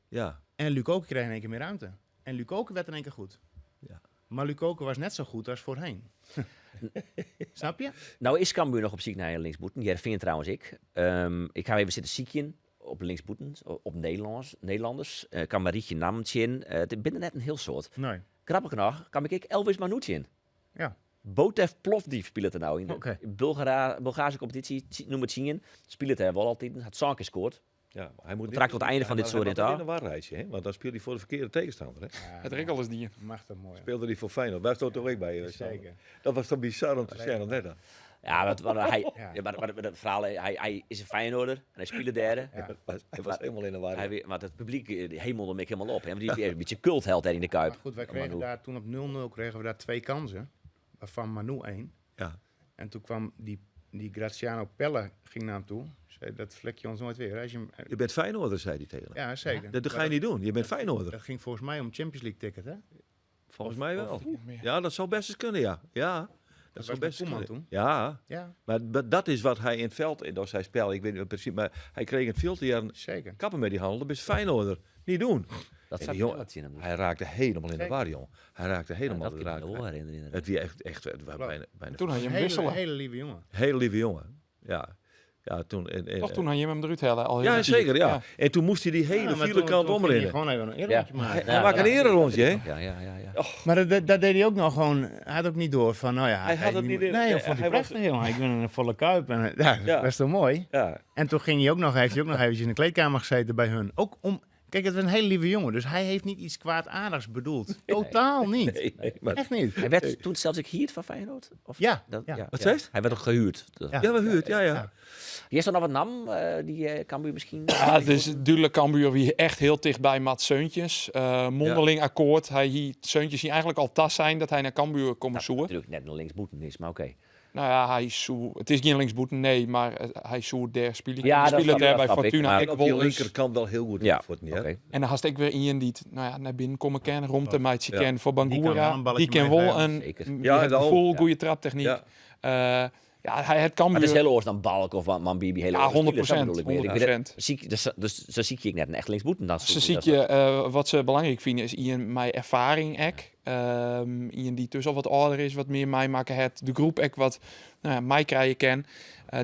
Ja. En Lukoki kreeg in één keer meer ruimte. En Lukoki werd in één keer goed. Ja. Maar Lukoki was net zo goed als voorheen. Snap je? Nou is Cambuur nog op ziek naar linksboeten. Die vind trouwens ik. Ik ga even zitten ziekjen op linksboeten. Op Nederlanders. Kan Marietje Namtje in. Het binnen net een heel soort. Nee. Grappig nog, kan ik Elvis Manouche in. Ja. Botev Plovdiv speelt het er nou in de Oké. Bulgaarse competitie. Noem het zien. Speelt het er wel altijd. Had Sank gescoord. Ja, maar hij moet Raakt tot het einde van dit soort in rit een warreisje, hè? Want dan speelt hij voor de verkeerde tegenstander. Hè? Het rekkel is die. Machtig mooi. Speelde hij voor Feyenoord. Daar stond toch ook bij. Zeker. Dat was toch bizar om te zeggen. Net dan. Ja, hij, Ja. ja, maar het verhaal, hij is een Feyenoorder en hij speelde derde. Ja. Hij was helemaal in de war. Maar het publiek hemelde me helemaal op. Hè? Want die is een beetje cultheld hè, in de Kuip. Maar goed, wij kregen Manu. daar toen op 0-0 kregen we daar 2 kansen. Waarvan Manu 1. Ja. En toen kwam die Graziano Pelle ging naar hem toe. Zei, dat vlek je ons nooit weer. Als je hem, Je bent Feyenoorder, zei hij tegen hem. ja, zeker. Dat ga je Maar niet doen. Je bent Feyenoorder. dat ging volgens mij om Champions League ticket, hè? Volgens mij wel. of- Ja, dat zou best eens kunnen, ja. Ja, dat zou was best met eens Koeman kunnen. Ja, Ja, maar dat is wat hij in het veld, door zijn spel, ik weet niet precies, maar hij kreeg het veel te jaren zeker. kappen met die handel. Dat is Feyenoorder. Niet doen. Dat En zou die ik jongen, wel zien. hem. hij raakte helemaal in de Zeker. war, jong. Hij raakte helemaal Dat in kan de ik me war. wel herinneren. Het was echt het was bijna Toen had je hem Hele, wisselen. hele lieve jongen. hele lieve jongen. Ja, ja toen. Toch, toen had je hem eruit hellen. Al heel Ja, diep. zeker, ja. En toen moest hij die hele maar vierkant toen ging je omrennen. gewoon even een Ja. eerrondje maken. Hij maakt een ererondje, hè? Ja. Maar dat deed hij ook nog gewoon. Hij had ook niet door van, nou ja. Hij had het niet in- Nee, hij hij vond hij was- prachtig, jongen. Ik ben een volle kuip. En, ja, Ja. dat was toch mooi? Ja, En toen ging hij ook nog, heeft hij ook nog eventjes in de kleedkamer gezeten bij hun. Ook om, kijk, het was een hele lieve jongen. Dus hij heeft niet iets kwaadaardigs bedoeld. Totaal niet. nee, maar, Echt niet. Hij werd toen zelfs gehuurd van Feyenoord? Of Ja, dat, ja. Wat zei je? Hij werd ook gehuurd. Ja. ja, we huurt, ja. Ja. Is er nog wat nam? Die Cambuur misschien? Ja, dus duidelijk Cambuur wie echt heel dicht bij Mats Seuntjes. Mondeling akkoord. Hij hier Seuntjes die eigenlijk al tas zijn dat hij naar Cambuur komt Dat zoeken. natuurlijk net een linksboeten is, maar oké. Nou ja, het is geen linksboeten, nee, maar hij zoekt daar spelen. Ja, Die dat spelen snap daar ik, bij dat snap ik, Fortuna. maar- En op die linkerkant wel heel goed. Ja, voor het, oké. En dan had ik weer iemand die naar binnen komen kennen, rond de meidje Ja. kennen voor Die kan wel Bangura. een balletje Die kan wel meegeven, een zeker. Ja, ja, wel. vol Ja. goede traptechniek. Ja. Ja, hij het kan Maar het is weer. heel oors dan Balk of Mambibi. Hele Ja, oors spelers, dat 100%. bedoel ik meer. Ik weet 100%. het, dus zo zie ik net een echt linksboeten. Dan Ze zie je, wat ze belangrijk vinden is iemand met ervaring ek. Iemand die tussen al wat ouder is, wat meer mij maken het. De groep ek wat mij krijgen kan.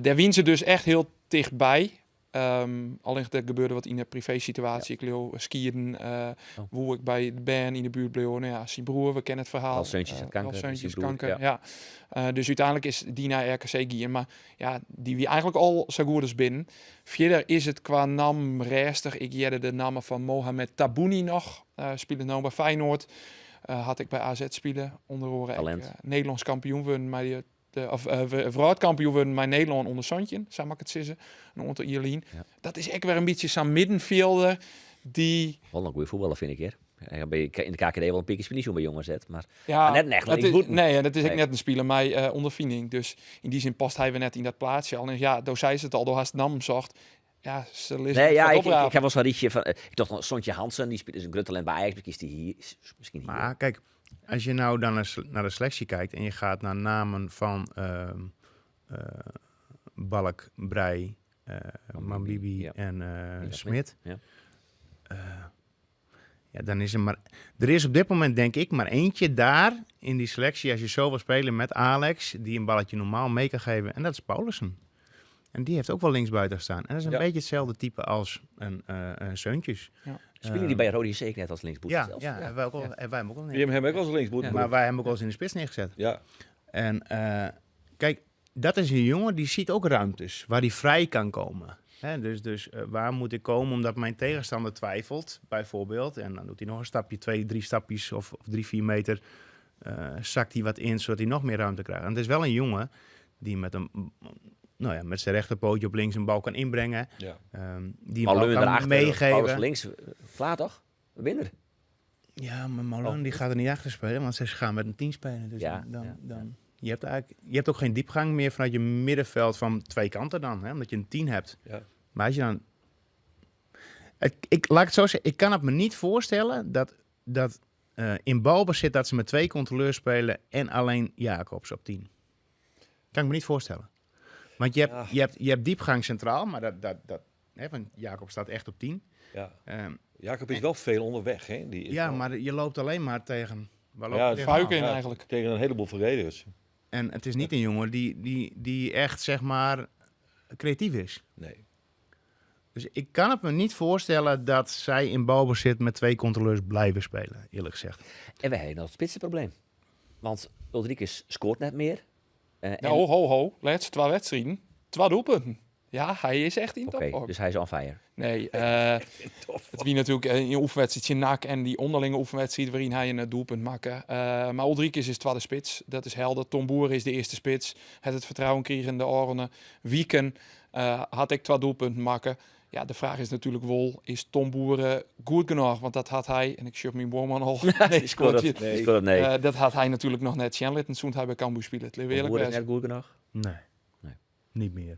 Daar wien ze dus echt heel dichtbij. Alleen er gebeurde wat in de privé situatie. Ik leeuw skiën, hoe ik bij de band in de buurt bleef. Nou ja, zijn broer, we kennen het verhaal. Wel zeuntjes het kanker, Wel zeuntjes zijn broer, kanker, ja. Dus uiteindelijk is die naar RKC gaan. Maar ja, die wie eigenlijk al zo goed als binnen. Verder is het qua naam restig. Ik jette de namen van Mohamed Tabouni nog. Speelde nou bij Feyenoord. Had ik bij AZ spelen. Onder andere Talent. Nederlands kampioen worden. Maar wereldkampioen worden met Nederland onder Santje. Zou ik het zeggen. Een aantal Ierlien. Ja. Dat is echt weer een beetje zo'n middenvelder die... Wel een goede voetballer, vind ik hier. In de KKD wel een pikje spelen zo bij jongens zet. Maar Ja, net een echt dat is, linksboeten. nee, dat is echt Nee. net een speler mij ondervinding. Dus in die zin past hij weer net in dat plaatsje al. En ja, door zei ze het al, door haast nam zocht. Ja, ze lezen Nee, ja, het ik oprapen. heb wel eens een rietje van... ik dacht, Sontje Hansen, die speelt dus een gruttalent bij Ajax. Kiest die hier, misschien hier. Maar kijk, als je nou dan naar de selectie kijkt en je gaat naar namen van Balk, Brei, Mambibi ja. en Smit. Smit. Ja. Ja, dan is er maar... Er is op dit moment denk ik maar eentje daar in die selectie, als je zo wil spelen met Alex, die een balletje normaal mee kan geven. En dat is Paulussen. En die heeft ook wel linksbuiten staan. En dat is een Ja. beetje hetzelfde type als een Seuntjes. Spelen die bij Rode zeker net als linksboeten Ja, zelfs? ja, hebben wij ook al, hebben wij hem ook al Die hebben hem ook als linksboeten. Maar wij hebben hem ook al eens in de spits neergezet. Ja. En kijk, dat is een jongen die ziet ook ruimtes waar hij vrij kan komen. Hè, dus waar moet ik komen omdat mijn tegenstander twijfelt, bijvoorbeeld. En dan doet hij nog een stapje, 2-3 stapjes of 3-4 meter. Zakt hij wat in, zodat hij nog meer ruimte krijgt. En het is wel een jongen die met zijn rechterpootje op links een bal kan inbrengen. Ja. Die Malun een bal kan daarachter, Paulus meegeven. links, Vlaat toch? Winner. Ja, maar Malone die gaat er niet achter spelen, want ze gaan met een 10 spelen. Dus Ja, dan je hebt ook geen diepgang meer vanuit je middenveld van twee kanten dan, hè, omdat je een 10 hebt. Ja. Maar als je dan... laat ik het zo zeggen, ik kan het me niet voorstellen dat in balbezit dat ze met 2 controleurs spelen en alleen Jacobs op 10. Kan ik me niet voorstellen. Want je hebt diepgang centraal, maar want Jacob staat echt op 10. Ja. Ehm, Jacob is wel veel onderweg. Hè? Die is ja, wel- maar je loopt alleen maar tegen... Waar loop Ja, je tegen? Fuiken ja, eigenlijk. Tegen een heleboel verdedigers. En het is niet een jongen die echt, zeg maar, creatief is. Nee. Dus ik kan het me niet voorstellen dat zij in balbezit met 2 controleurs blijven spelen, eerlijk gezegd. En we hebben nog het spitsenprobleem. Want Ulrikes scoort net meer. En- Ja, ho. Laatste 2 wedstrijden. 2 doelpunten. Ja, hij is echt in Oké, top. dus hij is on fire. Nee, het wie natuurlijk in een oefenwedstrijdje NAC en die onderlinge oefenwedstrijd waarin hij een doelpunt maken. Maar Ulrikes is tweede spits, dat is helder. Tom Boer is de eerste spits. Het vertrouwen kregen in de oren. Wieken had ik 2 doelpunten maken. Ja, de vraag is natuurlijk wel, is Tom Boer goed genoeg? Want dat had hij, en ik shut mijn boorman al. Die scoort het. Nee. Die scoort het, nee. Dat had hij natuurlijk nog net Sjanlit en toen hij bij Cambuur spelen. Het eerlijk Boer is best. net goed genoeg? Nee. Nee. Niet meer.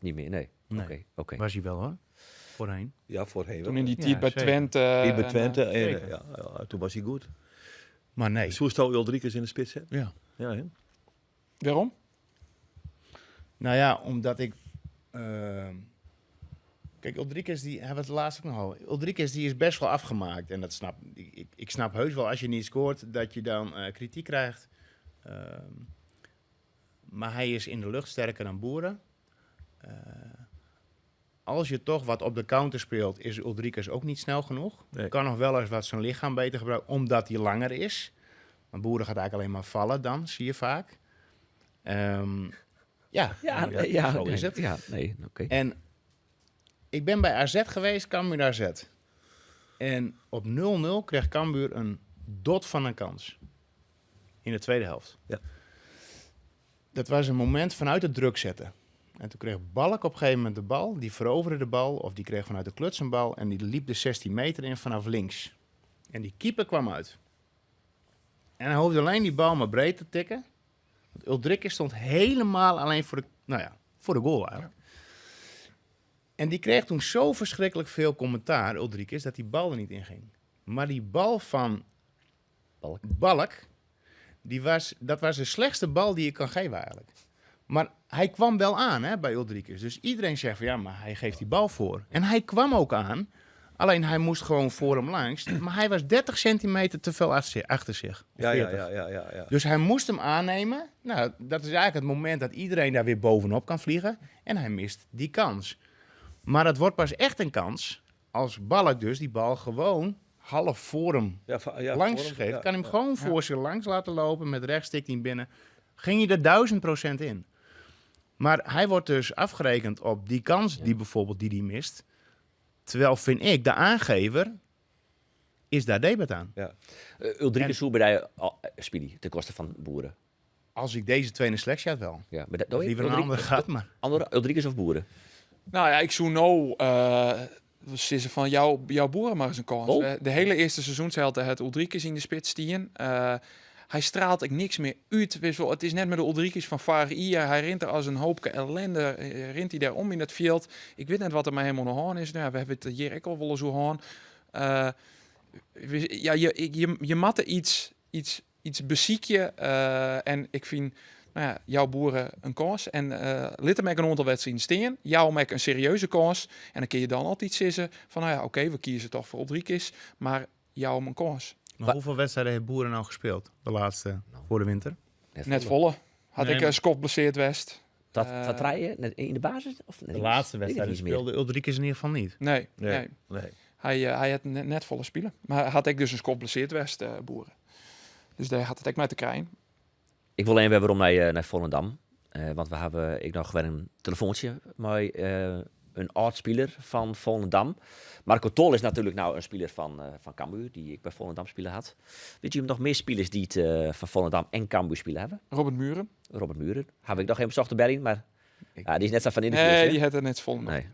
Niet meer, nee. Nee. Oké. Was hij wel, hoor. Voorheen. Ja, voorheen. Toen in die Ja, tijd bij zeker. Twente. Die bij Twente. En, zeker. ja, toen was hij goed. Maar nee. Zo zou Ulrikes in de spits zetten. Ja. Ja, hè? Waarom? Nou ja, omdat ik... Kijk, Ulrikes, die hebben we het laatst ook nog al. Ulrikes, die is best wel afgemaakt. En dat snap ik snap heus wel, als je niet scoort, dat je dan kritiek krijgt. Maar hij is in de lucht sterker dan Boeren. Als je toch wat op de counter speelt, is Ulrikes ook niet snel genoeg. Nee. Kan nog wel eens wat zijn lichaam beter gebruiken, omdat hij langer is. Maar Boeren gaat eigenlijk alleen maar vallen dan, zie je vaak. Ja, zo is het. Ja, nee, oké. En ik ben bij AZ geweest, Cambuur AZ. En op 0-0 kreeg Cambuur een dot van een kans. In de tweede helft. Ja. Dat was een moment vanuit het druk zetten. En toen kreeg Balk op een gegeven moment de bal. Die veroverde de bal, of die kreeg vanuit de kluts een bal. En die liep de 16 meter in vanaf links. En die keeper kwam uit. En hij hoefde alleen die bal maar breed te tikken. Want Uldricke stond helemaal alleen voor de goal eigenlijk. En die kreeg toen zo verschrikkelijk veel commentaar, Uldricke, dat die bal er niet in ging. Maar die bal van Balk, dat was de slechtste bal die je kan geven eigenlijk. Maar hij kwam wel aan bij Uldricke. Dus iedereen zegt van ja, maar hij geeft die bal voor. En hij kwam ook aan. Alleen hij moest gewoon voor hem langs. Maar hij was 30 centimeter te veel achter zich. Ja. Dus hij moest hem aannemen. Nou, dat is eigenlijk het moment dat iedereen daar weer bovenop kan vliegen. En hij mist die kans. Maar het wordt pas echt een kans als Balk dus die bal gewoon half voor hem langs geeft. Kan hem gewoon voor zich langs laten lopen. Met rechts stikt hij hem binnen. Ging je er 1000% in. Maar hij wordt dus afgerekend op die kans die bijvoorbeeld die mist. Terwijl, vind ik, de aangever is daar debat aan. Ja. Uldricke zoe bij Speedy, ten koste van Boeren. Als ik deze twee in de selectie had wel. Ja, maar Liever een andere gaat, maar... Andere Uldricke of Boeren? Nou ja, ik zoek nou ze van jouw Boeren maar eens een kans. Oh. De hele eerste seizoenshelte het Uldricke in de spits stien. Hij straalt ik niks meer uit. Het is net met de Uldricke's van vorig jaar. Hij rent er als een hoopke ellende. Rent hij daar om in het veld. Ik weet net wat er maar helemaal nog aan is. Nou, we hebben het hier ook al wel zo aan. Je matte iets beziekje. En ik vind jouw Boeren een kans. En liet hem een aantal wedstrijden steen. Jou maakt een serieuze kans. En dan kun je dan altijd zeggen van oké, we kiezen toch voor Uldricke's. Maar jou een kans. Maar hoeveel wedstrijden heeft Boeren nou gespeeld? De laatste voor de winter? Net volle. Had Nee, ik maar- een skop blesseerd West. Dat draaien in de basis? Of De laatste wedstrijd speelde Uldricke in ieder geval niet. Nee. Nee. Hij had net volle spelen. Maar had ik dus een skop blesseerd West Boeren. Dus daar had het ook mee te krijgen. Ik wil even waarom naar Volendam. Want we hebben nog wel een telefoontje met een oud-speler van Volendam. Marco Tol is natuurlijk nou een speler van Cambuur, die ik bij Volendam spelen had. Weet je nog meer spelers die het van Volendam en Cambuur spelen hebben? Robert Muren. Robert Muren. Heb ik nog even bezocht de Berlin, maar die is net zo van in de Nee, buurt, hè? die had er net vol. Nee.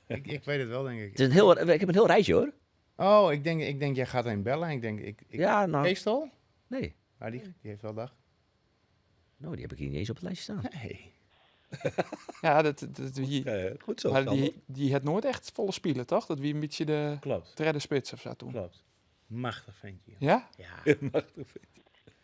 Ik weet het wel, denk ik. Het is ik heb een heel rijtje, hoor. Oh, ik denk jij gaat een bellen. Ik denk, Ja, nou... Keestal? Nee. Maar die heeft wel dag. Nou, die heb ik hier niet eens op het lijstje staan. Nee. Ja, Goed zo. maar Sander. die had nooit echt volle spelen, toch? Dat wie een beetje de Klopt. derde spits of zo toen. Klopt. Machtig ventje. Ja? Ja.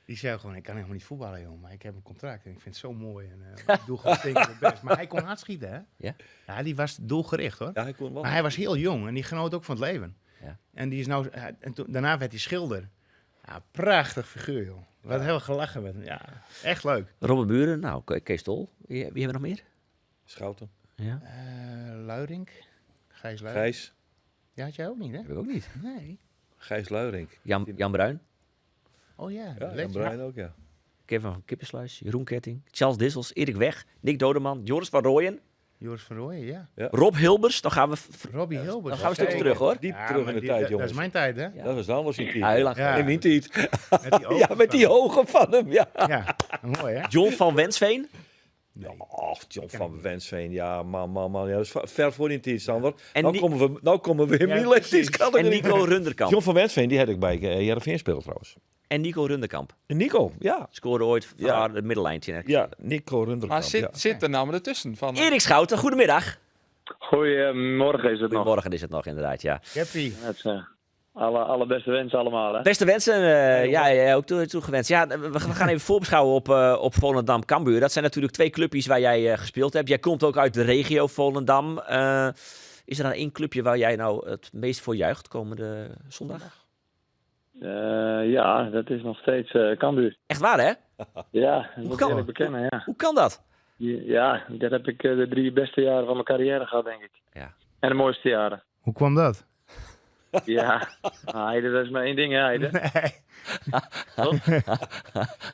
Die zei gewoon, ik kan helemaal niet voetballen, joh. Maar ik heb een contract en ik vind het zo mooi. En ik doe gewoon tegen het best. Maar hij kon hard schieten, hè? Ja? Ja, die was doelgericht, hoor. Ja, hij kon wel. Maar hij was heel jong en die genoot ook van het leven. Ja. En die is nou... daarna werd hij schilder. Ja, prachtig figuur, joh. Wat hebben we gelachen met hem. Ja, echt leuk. Robert Muren, nou, Kees Tol. Wie hebben we nog meer? Schouten. Ja. Luirink. Gijs Luirink. Gijs. Ja, had jij ook niet, hè? Heb ik ook niet. Nee. Gijs Luirink. Jan Bruin. Oh ja, Ja, en Legend. Brian ook, ja. Kevin van Kippensluis. Jeroen Ketting. Charles Dissels. Erik Weg. Nick Dodeman. Joris van Rooyen. Joris van Rooyen, ja. Rob Hilbers. Dan gaan we... Robbie Hilbert. Dan gaan we een stukje terug, hoor. Diep Ja, terug maar in de die- tijd, dat jongens. is mijn tijd, hè? Ja. Dat was dan was hij Ja, heel lang Ja. geleden. Nee, niet iets. Met die ogen Ja, met die ogen van hem, ja. Ja, mooi, hè? John van Wensveen. Och, John van Wensveen, ja, man. Ja, dat is ver voor die tijd, Sander. En Nou komen we in Ja, mijn precies. leeftijdscategorie. En Nico Runderkamp. John van Wensveen, die had ik bij Heerenveen spelen trouwens. En Nico Runderkamp. En Nico, ja. Scoorde ooit van Ja. het middellijntje. Ja, Nico Runderkamp. Maar ja. zit er nou ertussen? Van, Erik Schouten. Goedemiddag. Goedemorgen is het nog. Goedemorgen is het nog, inderdaad, ja. Cappy. Het is, allerbeste wensen allemaal, hè. Beste wensen, ja, ook toegewenst. Ja, we gaan even voorbeschouwen op Volendam Cambuur. Dat zijn natuurlijk twee clubjes waar jij gespeeld hebt. Jij komt ook uit de regio Volendam. Is er dan één clubje waar jij nou het meest voor juicht komende zondag? Ja, dat is nog steeds Cambuur. Echt waar, hè? Ja, dat moet ik kan eerlijk dat? bekennen, ja. Hoe kan dat? Ja, dat heb ik de 3 beste jaren van mijn carrière gehad, denk ik. Ja. En de mooiste jaren. Hoe kwam dat? Ja, Heide, dat is maar één ding, hè, Heide. Nee.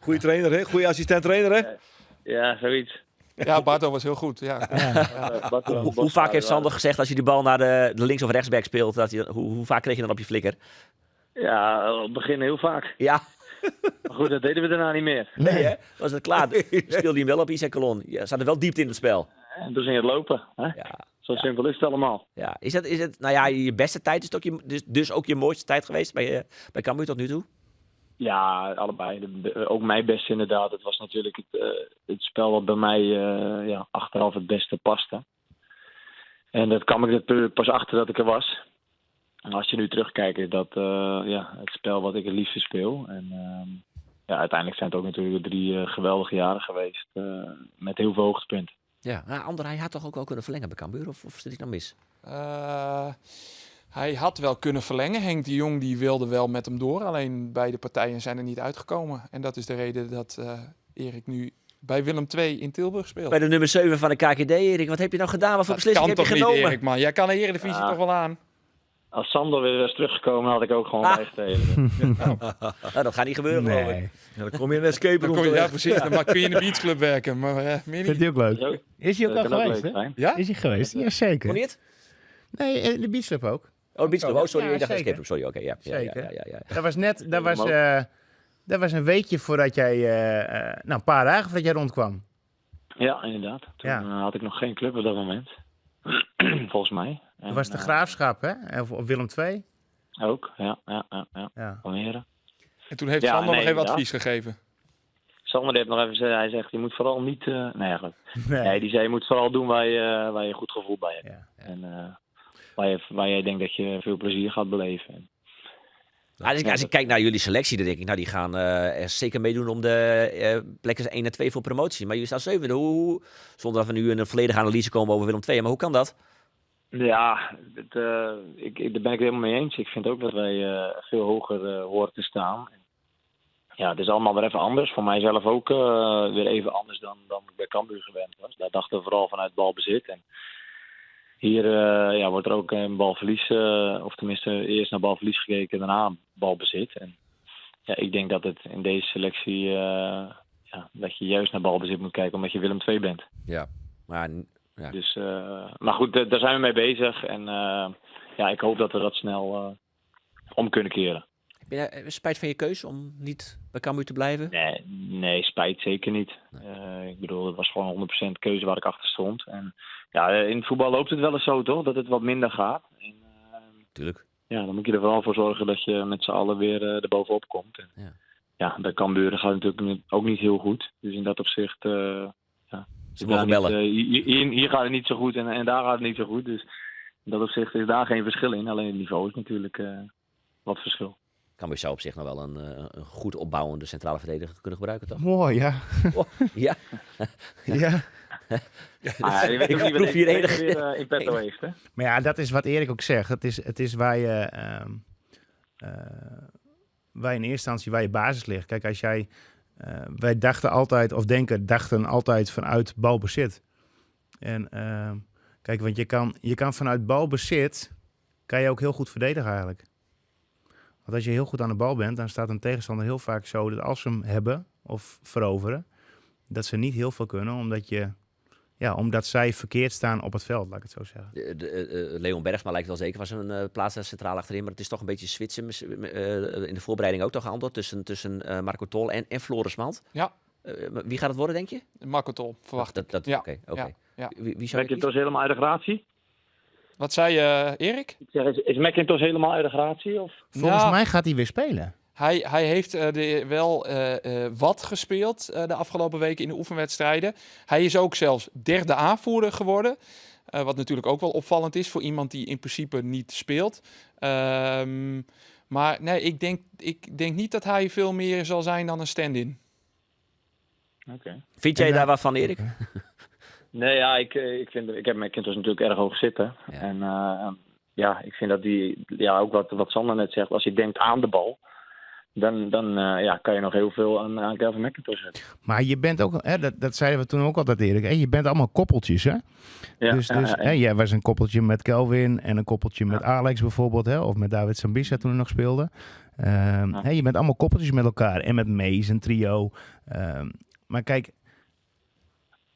Goeie trainer, hè? Goeie assistent-trainer, hè? Ja, zoiets. Ja, Barto was heel goed. Ja. Hoe vaak heeft Sander gezegd als je die bal naar de links- of rechtsback speelt, hoe vaak kreeg je dan op je flikker? Ja, op het begin heel vaak. Ja, Maar goed, dat deden we daarna niet meer. nee hè? Was het klaar? Speelde hij hem wel op Isaac Colon? Ja, zat er wel diepte in het spel. En toen ging het lopen. Hè? Ja, Zo simpel is het allemaal. ja. Is het, nou ja, je beste tijd is het ook dus ook je mooiste tijd geweest bij Cambuur tot nu toe? Ja, allebei. Ook mijn beste inderdaad. Het was natuurlijk het spel wat bij mij achteraf het beste paste. En dat kwam ik er pas achter dat ik er was. En als je nu terugkijkt, is dat het spel wat ik het liefste speel. En uiteindelijk zijn het ook natuurlijk 3 geweldige jaren geweest. Met heel veel hoogtepunten. Ja, nou, Ander, hij had toch ook wel kunnen verlengen bij Cambuur? Of zit ik dan mis? Hij had wel kunnen verlengen. Henk de Jong die wilde wel met hem door. Alleen beide partijen zijn er niet uitgekomen. En dat is de reden dat Erik nu bij Willem II in Tilburg speelt. Bij de nummer 7 van de KKD, Erik. Wat heb je nou gedaan? Wat voor beslissing heb je kan toch genomen? niet, Erik, man. Jij kan de Eredivisie toch wel aan? Als Sander weer was teruggekomen, had ik ook gewoon bijgetreden. Nou, dat gaat niet gebeuren, geloof ik. Nee. Ja, dan kom je in een escape Dan room kom je, ja, terecht. precies. Dan kun je in de beachclub werken. Maar meer Vindt niet. hij ook leuk? Zo, Is hij ook dat al kan ook geweest, leuk hè? zijn. Ja? Is hij geweest? Ja, Kon zeker. je het? Nee, de beachclub ook. Oh, Beachclub. Oh, sorry. Ja, ik dacht zeker. escape room. Sorry, oké. Ja. Zeker. Ja. Dat was net, dat was een weekje voordat jij, een paar dagen voordat jij rondkwam. Ja, inderdaad. Toen had ik nog geen club op dat moment. Volgens mij. Dat was de Graafschap, hè? Of Willem II. Ook, ja. Ja. Almere. En toen heeft Ja, Sander nee, nog even inderdaad. advies gegeven. Sander heeft nog even gezegd, hij zegt, je moet vooral niet... goed. Nee. Nee, die zei, je moet vooral doen waar je goed gevoel bij hebt. Ja. En waar jij denkt dat je veel plezier gaat beleven. Als ik kijk naar jullie selectie, dan denk ik, nou, die gaan er zeker meedoen om de plekken 1 en 2 voor promotie. Maar jullie staan 7e. Zonder dat we nu in een volledige analyse komen over Willem II. Maar hoe kan dat? Ja, daar ben ik het helemaal mee eens. Ik vind ook dat wij veel hoger horen te staan. Ja, het is allemaal weer even anders. Voor mijzelf ook weer even anders dan ik bij Cambuur gewend was. Daar dachten we vooral vanuit balbezit. En hier wordt er ook een balverlies, of tenminste eerst naar balverlies gekeken, daarna balbezit. En ja, ik denk dat het in deze selectie, dat je juist naar balbezit moet kijken, omdat je Willem II bent. Ja, maar... Ja. Dus, maar goed, daar zijn we mee bezig. En ik hoop dat we dat snel om kunnen keren. Heb je spijt van je keuze om niet bij Cambuur te blijven? Nee, spijt zeker niet. Ik bedoel, het was gewoon 100% keuze waar ik achter stond. En ja, in het voetbal loopt het wel eens zo, toch? Dat het wat minder gaat. En, Tuurlijk. ja, dan moet je er vooral voor zorgen dat je met z'n allen weer er bovenop komt. En, bij Cambuur gaat het natuurlijk ook niet heel goed. Dus in dat opzicht... Ze mogen bellen. Hier gaat het niet zo goed en daar gaat het niet zo goed. Dus in dat opzicht is daar geen verschil in. Alleen het niveau is natuurlijk wat verschil. Cambuur zou op zich nog wel een goed opbouwende centrale verdediger kunnen gebruiken, toch? Mooi, ja. Oh, ja. Ja. Je weet ook niet wat hier Erik weer in petto heeft, hè? Maar ja, dat is wat Erik ook zegt. Het is waar je... waar in eerste instantie waar je basis ligt. Kijk, als jij... wij dachten altijd vanuit balbezit. En kijk, want je kan vanuit balbezit... kan je ook heel goed verdedigen eigenlijk. Want als je heel goed aan de bal bent... dan staat een tegenstander heel vaak zo... dat als ze hem hebben of veroveren... dat ze niet heel veel kunnen... omdat zij verkeerd staan op het veld, laat ik het zo zeggen. Leon Bergsma lijkt wel zeker van zijn plaats daar centraal achterin. Maar het is toch een beetje switchen. In de voorbereiding ook toch gehandeld tussen Marco Tol en Floris Mand. Ja. Wie gaat het worden, denk je? Marco Tol, verwacht ik. Ja. Oké. Ja. Wie zou McIntosh helemaal uit de gratie? Wat zei je, Erik? Ik zeg, is McIntosh helemaal uit de gratie? Of? Volgens mij gaat hij weer spelen. Hij heeft wel wat gespeeld de afgelopen weken in de oefenwedstrijden. Hij is ook zelfs derde aanvoerder geworden. Wat natuurlijk ook wel opvallend is voor iemand die in principe niet speelt. Maar nee, ik denk niet dat hij veel meer zal zijn dan een stand-in. Oké. Vind jij daar wat van, Erik? Nee, ja, ik heb McIntosh natuurlijk erg hoog zitten. Ja. En ik vind dat die, ook wat Sander net zegt, als je denkt aan de bal, dan kan je nog heel veel aan Kelvin McIntosh zetten. Maar je bent ook, dat zeiden we toen ook altijd, Erik, je bent allemaal koppeltjes, hè? Ja, jij was een koppeltje met Kelvin en een koppeltje met Alex bijvoorbeeld, hè? Of met David Sambisa toen hij nog speelde. Je bent allemaal koppeltjes met elkaar en met Mees, een trio. Maar kijk,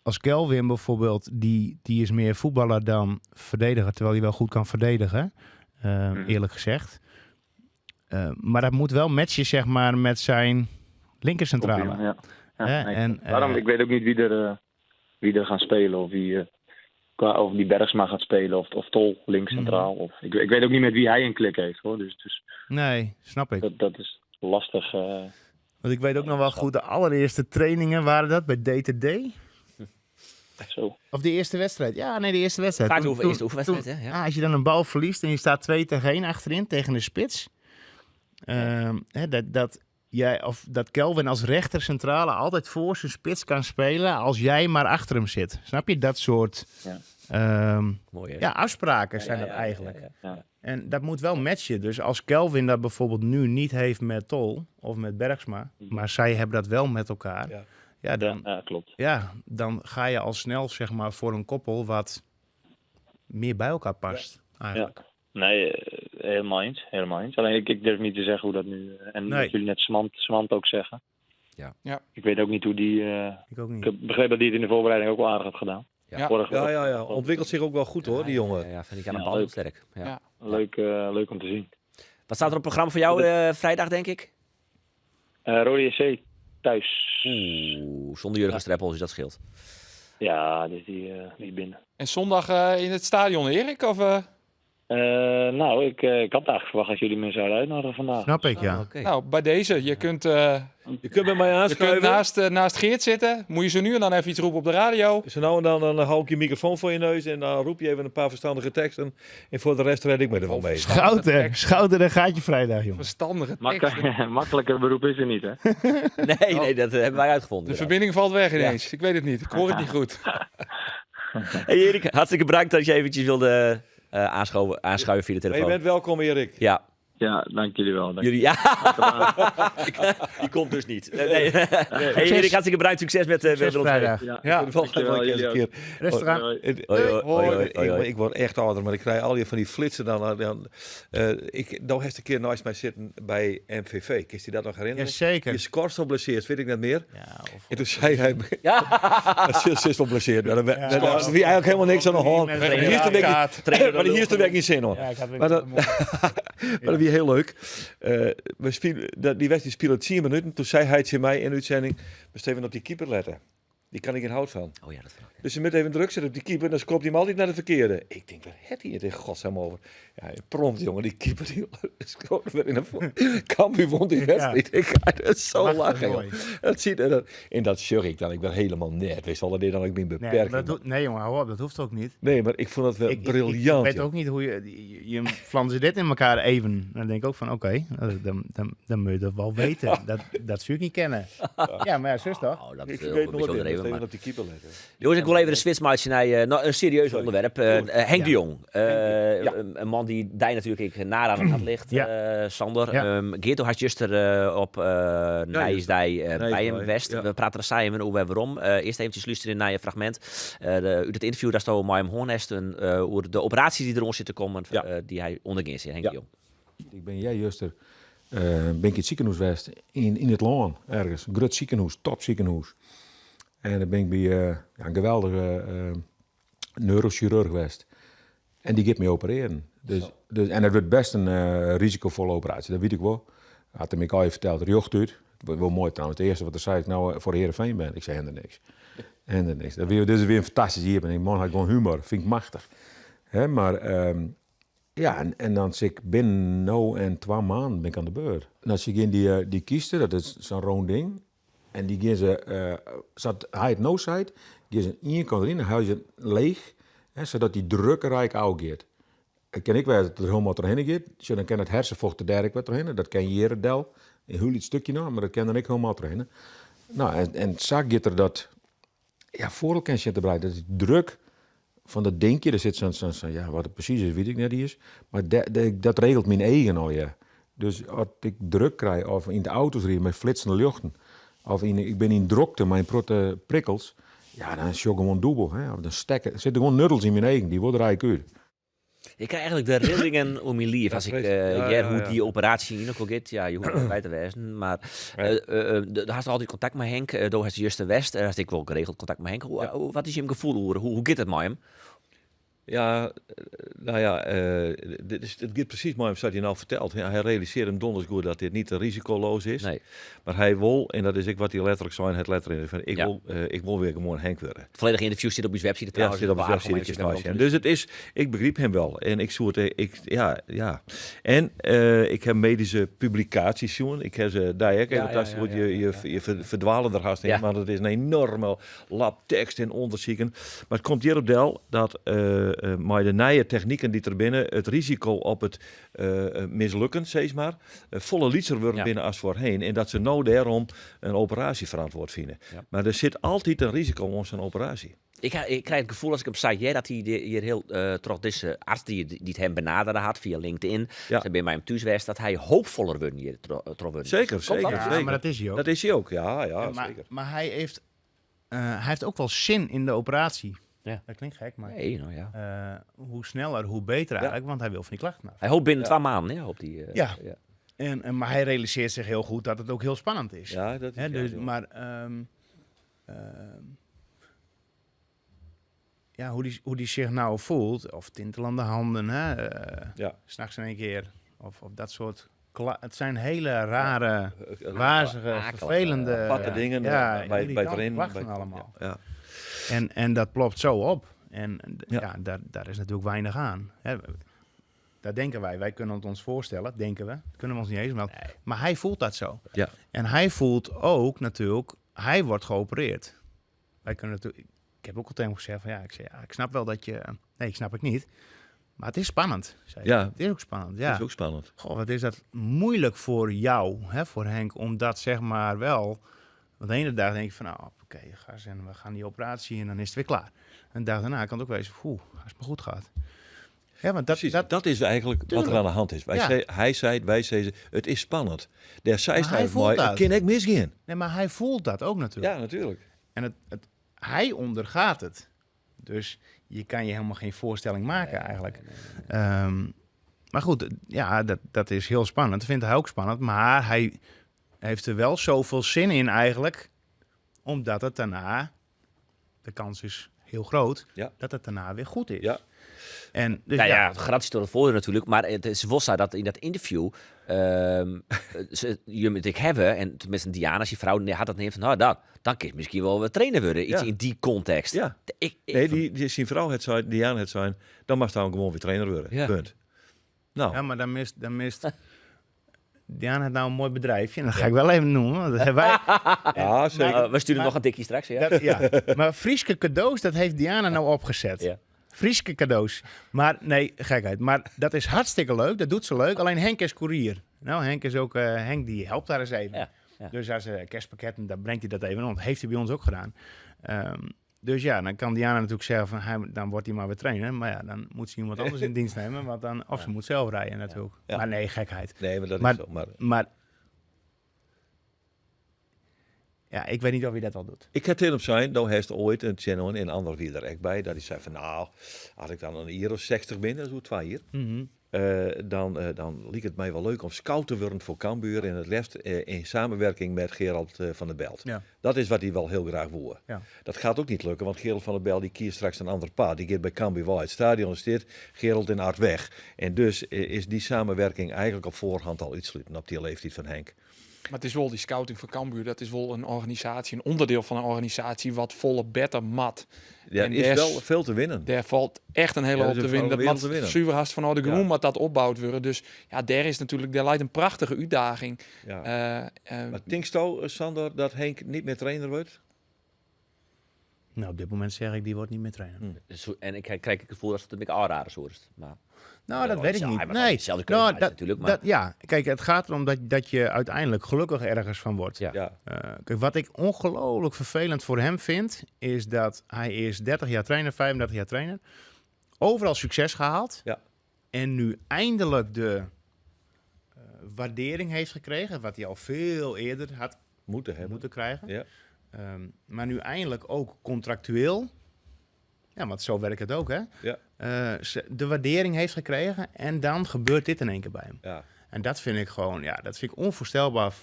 als Kelvin bijvoorbeeld, die is meer voetballer dan verdediger, terwijl hij wel goed kan verdedigen, eerlijk gezegd. Maar dat moet wel matchen, zeg maar, met zijn linkercentrale. Daarom, ik weet ook niet wie er gaan spelen. Of die Bergsma gaat spelen. Of Tol links centraal. Ik weet ook niet met wie hij een klik heeft, hoor. Dus nee, snap ik. dat is... lastig. Want ik weet ook nog wel goed, de allereerste trainingen waren dat bij DTD. Zo. Of de eerste wedstrijd? Ja, nee, de eerste wedstrijd. Gaat over eerste oefenwedstrijd, hè? Ja. Als je dan een bal verliest en je staat 2-1 achterin tegen de spits. Dat Kelvin als rechter centrale altijd voor zijn spits kan spelen als jij maar achter hem zit. Snap je? Dat soort Mooi, hè? afspraken zijn dat eigenlijk. Ja. En dat moet wel matchen. Dus als Kelvin dat bijvoorbeeld nu niet heeft met Tol of met Bergsma, maar zij hebben dat wel met elkaar. Ja. Klopt. Ja, dan ga je al snel zeg maar voor een koppel wat meer bij elkaar past. Eigenlijk. Nee, helemaal eens. Alleen ik durf niet te zeggen hoe dat nu... en Nee. dat jullie net Smant ook zeggen. Ja. Ik weet ook niet hoe die... Ik ook niet. ik heb begrepen dat hij het in de voorbereiding ook wel aardig had gedaan. Ja. Ja. Ontwikkelt zich ook wel goed hoor, die jongen. Ja, vind ik aan de Ja, bal heel leuk. sterk. Ja. Ja. Leuk om te zien. Wat staat er op het programma voor jou vrijdag, denk ik? Rode SC thuis. Zonder Jurgen Streppel, dus dat scheelt. Ja, dus die binnen. En zondag in het stadion, Erik? Of, Nou, ik had eigenlijk verwacht dat jullie me zouden uitnodigen vandaag. Snap ik, ja. Oké. Nou, bij deze. Je kunt, Je kunt bij mij je kunt aanschuiven. naast Geert zitten. Moet je zo nu en dan even iets roepen op de radio. Zo nou en dan hou ik je microfoon voor je neus en dan roep je even een paar verstandige teksten. En voor de rest red ik me er wel mee. Schouten, dan gaat je vrijdag, jongen. Verstandige teksten. Makkelijker beroep is er niet, hè? Nee, dat hebben wij uitgevonden. De verbinding valt weg ineens. Ik weet het niet. Ik hoor het niet goed. Hey Erik, hartstikke bedankt dat je eventjes wilde aanschuiven via de Maar je telefoon. bent welkom, Erik. Ja, Ja, dank jullie wel. jullie, ja. Die komt dus niet. Nee. Hey Erik, hartstikke bedankt. Succes met Succes Willem vrijdag. Ja, Ja. De volgende keer eens een keer. Rustig aan. Hoi, hoi, hoi, hoi. Ik word echt ouder, maar ik krijg al die van die flitsen dan. Nou heeft een keer naast mij zitten bij MVV. Kun je je dat nog herinneren? Jazeker. Je scorstel blesseerd, weet ik net meer. Ja, of... En toen zei hij, Ja. dat is wel blesseerd. Maar daar is eigenlijk helemaal niks aan de hand. Met Maar een hier is de weg kaart. niet- maar hier is de weg niet zin hoor. Ja, ik had weer Maar dat was weer heel leuk. We spelen, die wedstrijd speelde 10 minuten. Toen zei hij tegen mij in de uitzending, we moeten even op die keeper letten. Die kan ik in hout van. Oh ja, dat vraag ik. Dus je moet even druk zetten op die keeper, dan skopt hij hem altijd naar de verkeerde. Ik denk, wat heeft hij het in godsnaam over? Ja, prompt jongen, die keeper die scoorde weer in een Cambuur won die wedstrijd. Ik ga het zo Prachtig lachen. mooi. Joh. Dat ziet er en dat zag ik dan. Ik ben helemaal net. Wist wel dat dit dan ik niet Nee, beperkt. maar nee, jongen, hou op. Dat hoeft ook niet. Nee, maar ik vond dat wel briljant. Ik weet joh. ook niet hoe je flansen dit in elkaar even. Dan denk ik ook van, oké, dan moet je dat wel weten. Dat zou ik niet kennen. Ja, maar ja, zus toch? Oh, dat Ik is weet heel nooit bijzonder meer. even. Even Maar... op die keeper letten. Jongens, ik wil even de switchmaatje naar een serieus onderwerp. Henk de Jong. Een man die daar natuurlijk na aan het ligt. Sander. Ja. Geert had juist op Nijsdij bij hem West. Ja. We praten er samen over waarom. Eerst eventjes luisteren naar je fragment. Uit het interview daar stond met hem Hoornesten over de operaties die erom zitten komen. Die hij onderging, Henk de Jong. Ik ben jij juster, ben ik in het ziekenhuis geweest, in het Loon, ergens. Een groot ziekenhuis, top ziekenhuis. En dan ben ik bij een geweldige neurochirurg geweest. En die gaat me opereren. En het wordt best een risicovolle operatie, dat weet ik wel. Had hem ik al even verteld, riocht uit. Het wordt wel mooi trouwens. Het eerste wat er zei ik nou voor Heerenveen ben. Ik zei helemaal niks. Helemaal niks. Dat is weer een fantastisch hier. En die man had gewoon humor, vind ik machtig. Hè, maar... ja, en dan zit ik binnen nou en 2 maanden ben ik aan de beurt. En dan zie ik in die kisten, dat is zo'n rond ding. En die gaan ze, zat hij het no site, gaan ze één kant erin, dan hou je het leeg, hè, zodat die drukkerijk ook gaat. Ken ik wel dat er helemaal doorheen gaat, dus dan kan het hersenvocht er direct wat doorheen. Dat kan je hier del, een heel iets stukje nog, maar dat kan dan ik helemaal doorheen. Nou, en zag je er dat, ja, voordeel kan je te bereiken, dat is druk. Van dat denkje, er zit zo'n ja, wat het precies is, weet ik net is. Maar dat regelt mijn eigen al, ja. Dus als ik druk krijg, of in de auto's rijden met flitsende luchten, of ik ben in drukte met protte prikkels, ja, dan is het gewoon dubbel. Hè. Of dan er zitten gewoon nuddels in mijn eigen, die worden eigenlijk uit. Ik krijg eigenlijk de rillingen om mijn lief. Als ik hoe die operatie in ook gaat, ja, je hoeft er bij te wezen. Maar daar had altijd contact met Henk. Door het juiste West. Had ik wel geregeld contact met Henk. Wat is je gevoel? Hoe gaat het met hem? Ja, nou ja, het gaat precies mooi wat hij nou vertelt. Ja, hij realiseert hem donders goed dat dit niet risicoloos is. Nee. Maar hij wil, en dat is ook wat hij letterlijk zei, het letterlijk van, Ja. ik wil weer gewoon Henk worden. Het volledige interview zit op uw website Ja, trouwens. zit op de Waar website. argumentjes Dus het is, ik begreep hem wel. En ik zoek het, ja. En ik heb medische publicaties zien. Ik heb ze daar ook. Ja, Dat is goed, je verdwalen er haast in. Ja. Maar het is een enorme lab tekst en onderzoeken. Maar het komt hier op del dat met de nieuwe technieken die er binnen het risico op het mislukken, zeg maar, volle lietser worden Ja. binnen als voorheen. En dat ze nou daarom een operatie verantwoord vinden. Ja. Maar er zit altijd een risico op zo'n operatie. Ik krijg het gevoel als ik hem zei, dat hij hier heel trots deze arts die het hem benaderde had via LinkedIn, Ja. ze bij mij hem thuis was, dat hij hoopvoller wordt hier worden. Zeker, zeker. dat? Ja, zeker. maar dat is hij ook. Dat is hij ook, ja, maar, zeker. maar hij heeft ook wel zin in de operatie. Ja. Dat klinkt gek, maar Nee, nou ja. hoe sneller, hoe beter eigenlijk, want hij wil van die klachten af. Hij hoopt binnen 2 maanden, ja, op die... Ja. Maar hij realiseert zich heel goed dat het ook heel spannend is. Ja, dat is Hè, dus, ja, maar ja, hoe die zich nou voelt, of tintelende handen, hè, ja. s'nachts in één keer, of dat soort... Het zijn hele rare, wazige, akelige, vervelende... aparte dingen bij irritante erin. klachten allemaal. Ja. En dat plopt zo op. En Ja. daar is natuurlijk weinig aan. Hè, dat denken wij kunnen het ons voorstellen, denken we. Dat kunnen we ons niet eens melden. Maar hij voelt dat zo. Ja. En hij voelt ook natuurlijk, hij wordt geopereerd. Wij kunnen natuurlijk, ik heb ook al tegen hem gezegd van ik snap wel dat je... Nee, ik snap het niet. Maar het is spannend. Zei hij. Ja. Het is ook spannend, ja. Dat is ook spannend. Goh, wat is dat moeilijk voor jou, hè, voor Henk, om dat zeg maar wel... Want de ene dag denk ik van, nou, oké, we gaan die operatie en dan is het weer klaar. En de dag daarna kan het ook wezen, als het maar goed gaat. Ja, want Precies, dat is eigenlijk wat er aan de hand is. Wij zeiden, het is spannend. Daar zei Maar hij hij voelt mooi, dat. het kan ik misgaan. Nee, maar hij voelt dat ook natuurlijk. Ja, natuurlijk. En hij ondergaat het. Dus je kan je helemaal geen voorstelling maken eigenlijk. Maar goed, ja, dat is heel spannend. Dat vindt hij ook spannend. Maar hij heeft er wel zoveel zin in eigenlijk. Omdat het daarna, de kans is heel groot, dat het daarna weer goed is. Ja. En dus Nou ja, gratis door het voordeel natuurlijk. Maar het is Vossa dat in dat interview je moet ik hebben en tenminste Diana, als je vrouw had dat neemt van nou dan kun je misschien wel weer trainer worden. Iets in die context. Ja. Die zijn vrouw het zijn, Diana het zijn, dan mag hij gewoon weer trainer worden. Ja. Punt. Nou. Ja, maar dan mist Diana heeft nou een mooi bedrijfje. En dat ga ik wel even noemen. Want dat hebben wij. Ja, zeker. We sturen nog een tikje straks. Ja. Maar Frieske cadeaus, dat heeft Diana nou opgezet. Ja. Frieske cadeaus. Maar nee, gekheid. Maar dat is hartstikke leuk. Dat doet ze leuk. Alleen Henk is koerier. Nou, Henk is ook... Henk die helpt daar eens even. Ja, ja. Dus als kerstpakketten, dan brengt hij dat even om. Dat heeft hij bij ons ook gedaan. Dus ja, dan kan Diana natuurlijk zeggen van... dan wordt hij maar weer trainer. Maar ja, dan moet ze iemand anders in dienst nemen. Want dan, of ze moet zelf rijden natuurlijk. Ja. Maar nee, gekheid. Nee, maar dat Maar- is zo. Maar... Ja, ik weet niet of hij dat wel doet. Ik heb tegen hem zijn, nou heeft ooit een channel en ander wie er echt bij. Dat hij zei van nou, als ik dan een hier of 60 ben, dat is hoe 2 hier. Dan liep het mij wel leuk om scout te worden voor Cambuur en het liefst in samenwerking met Gerald van der Belt. Ja. Dat is wat hij wel heel graag wil. Ja. Dat gaat ook niet lukken, want Gerald van der Belt die kiest straks een ander pad. Die gaat bij Cambuur wel. Het stadion is dit, Gerald en Art weg. En dus is die samenwerking eigenlijk op voorhand al iets sluiten op die leeftijd van Henk. Maar het is wel die scouting van Cambuur, dat is wel een organisatie, een onderdeel van een organisatie wat volle better mat. Ja, En is daar wel veel te winnen. Daar valt echt een hele Ja, hoop er is te winnen. een Dat wereld te mat winnen. zuiverhast vanuit de groen, Ja. maar dat opbouwd worden. Dus ja, daar lijkt een prachtige uitdaging. Ja. Maar Maar denkst je, Sander, dat Henk niet meer trainer wordt? Nou, op dit moment zeg ik, die wordt niet meer trainer. En ik krijg het gevoel dat het een beetje aanraden is. Maar Nou, dat weet ik hij niet. wordt Nee, hetzelfde keuze natuurlijk. Maar ja, kijk, het gaat erom dat je uiteindelijk gelukkig ergens van wordt. Ja. Ja. Kijk, wat ik ongelooflijk vervelend voor hem vind, is dat hij is 30 jaar trainer, 35 jaar trainer. Overal succes gehaald. Ja. En nu eindelijk de waardering heeft gekregen, wat hij al veel eerder had Moeten hebben. moeten krijgen. Ja. Maar nu eindelijk ook contractueel. Ja, want zo werkt het ook, hè? Ja. De waardering heeft gekregen en dan gebeurt dit in één keer bij hem. Ja. En dat vind ik gewoon, ja, dat vind ik onvoorstelbaar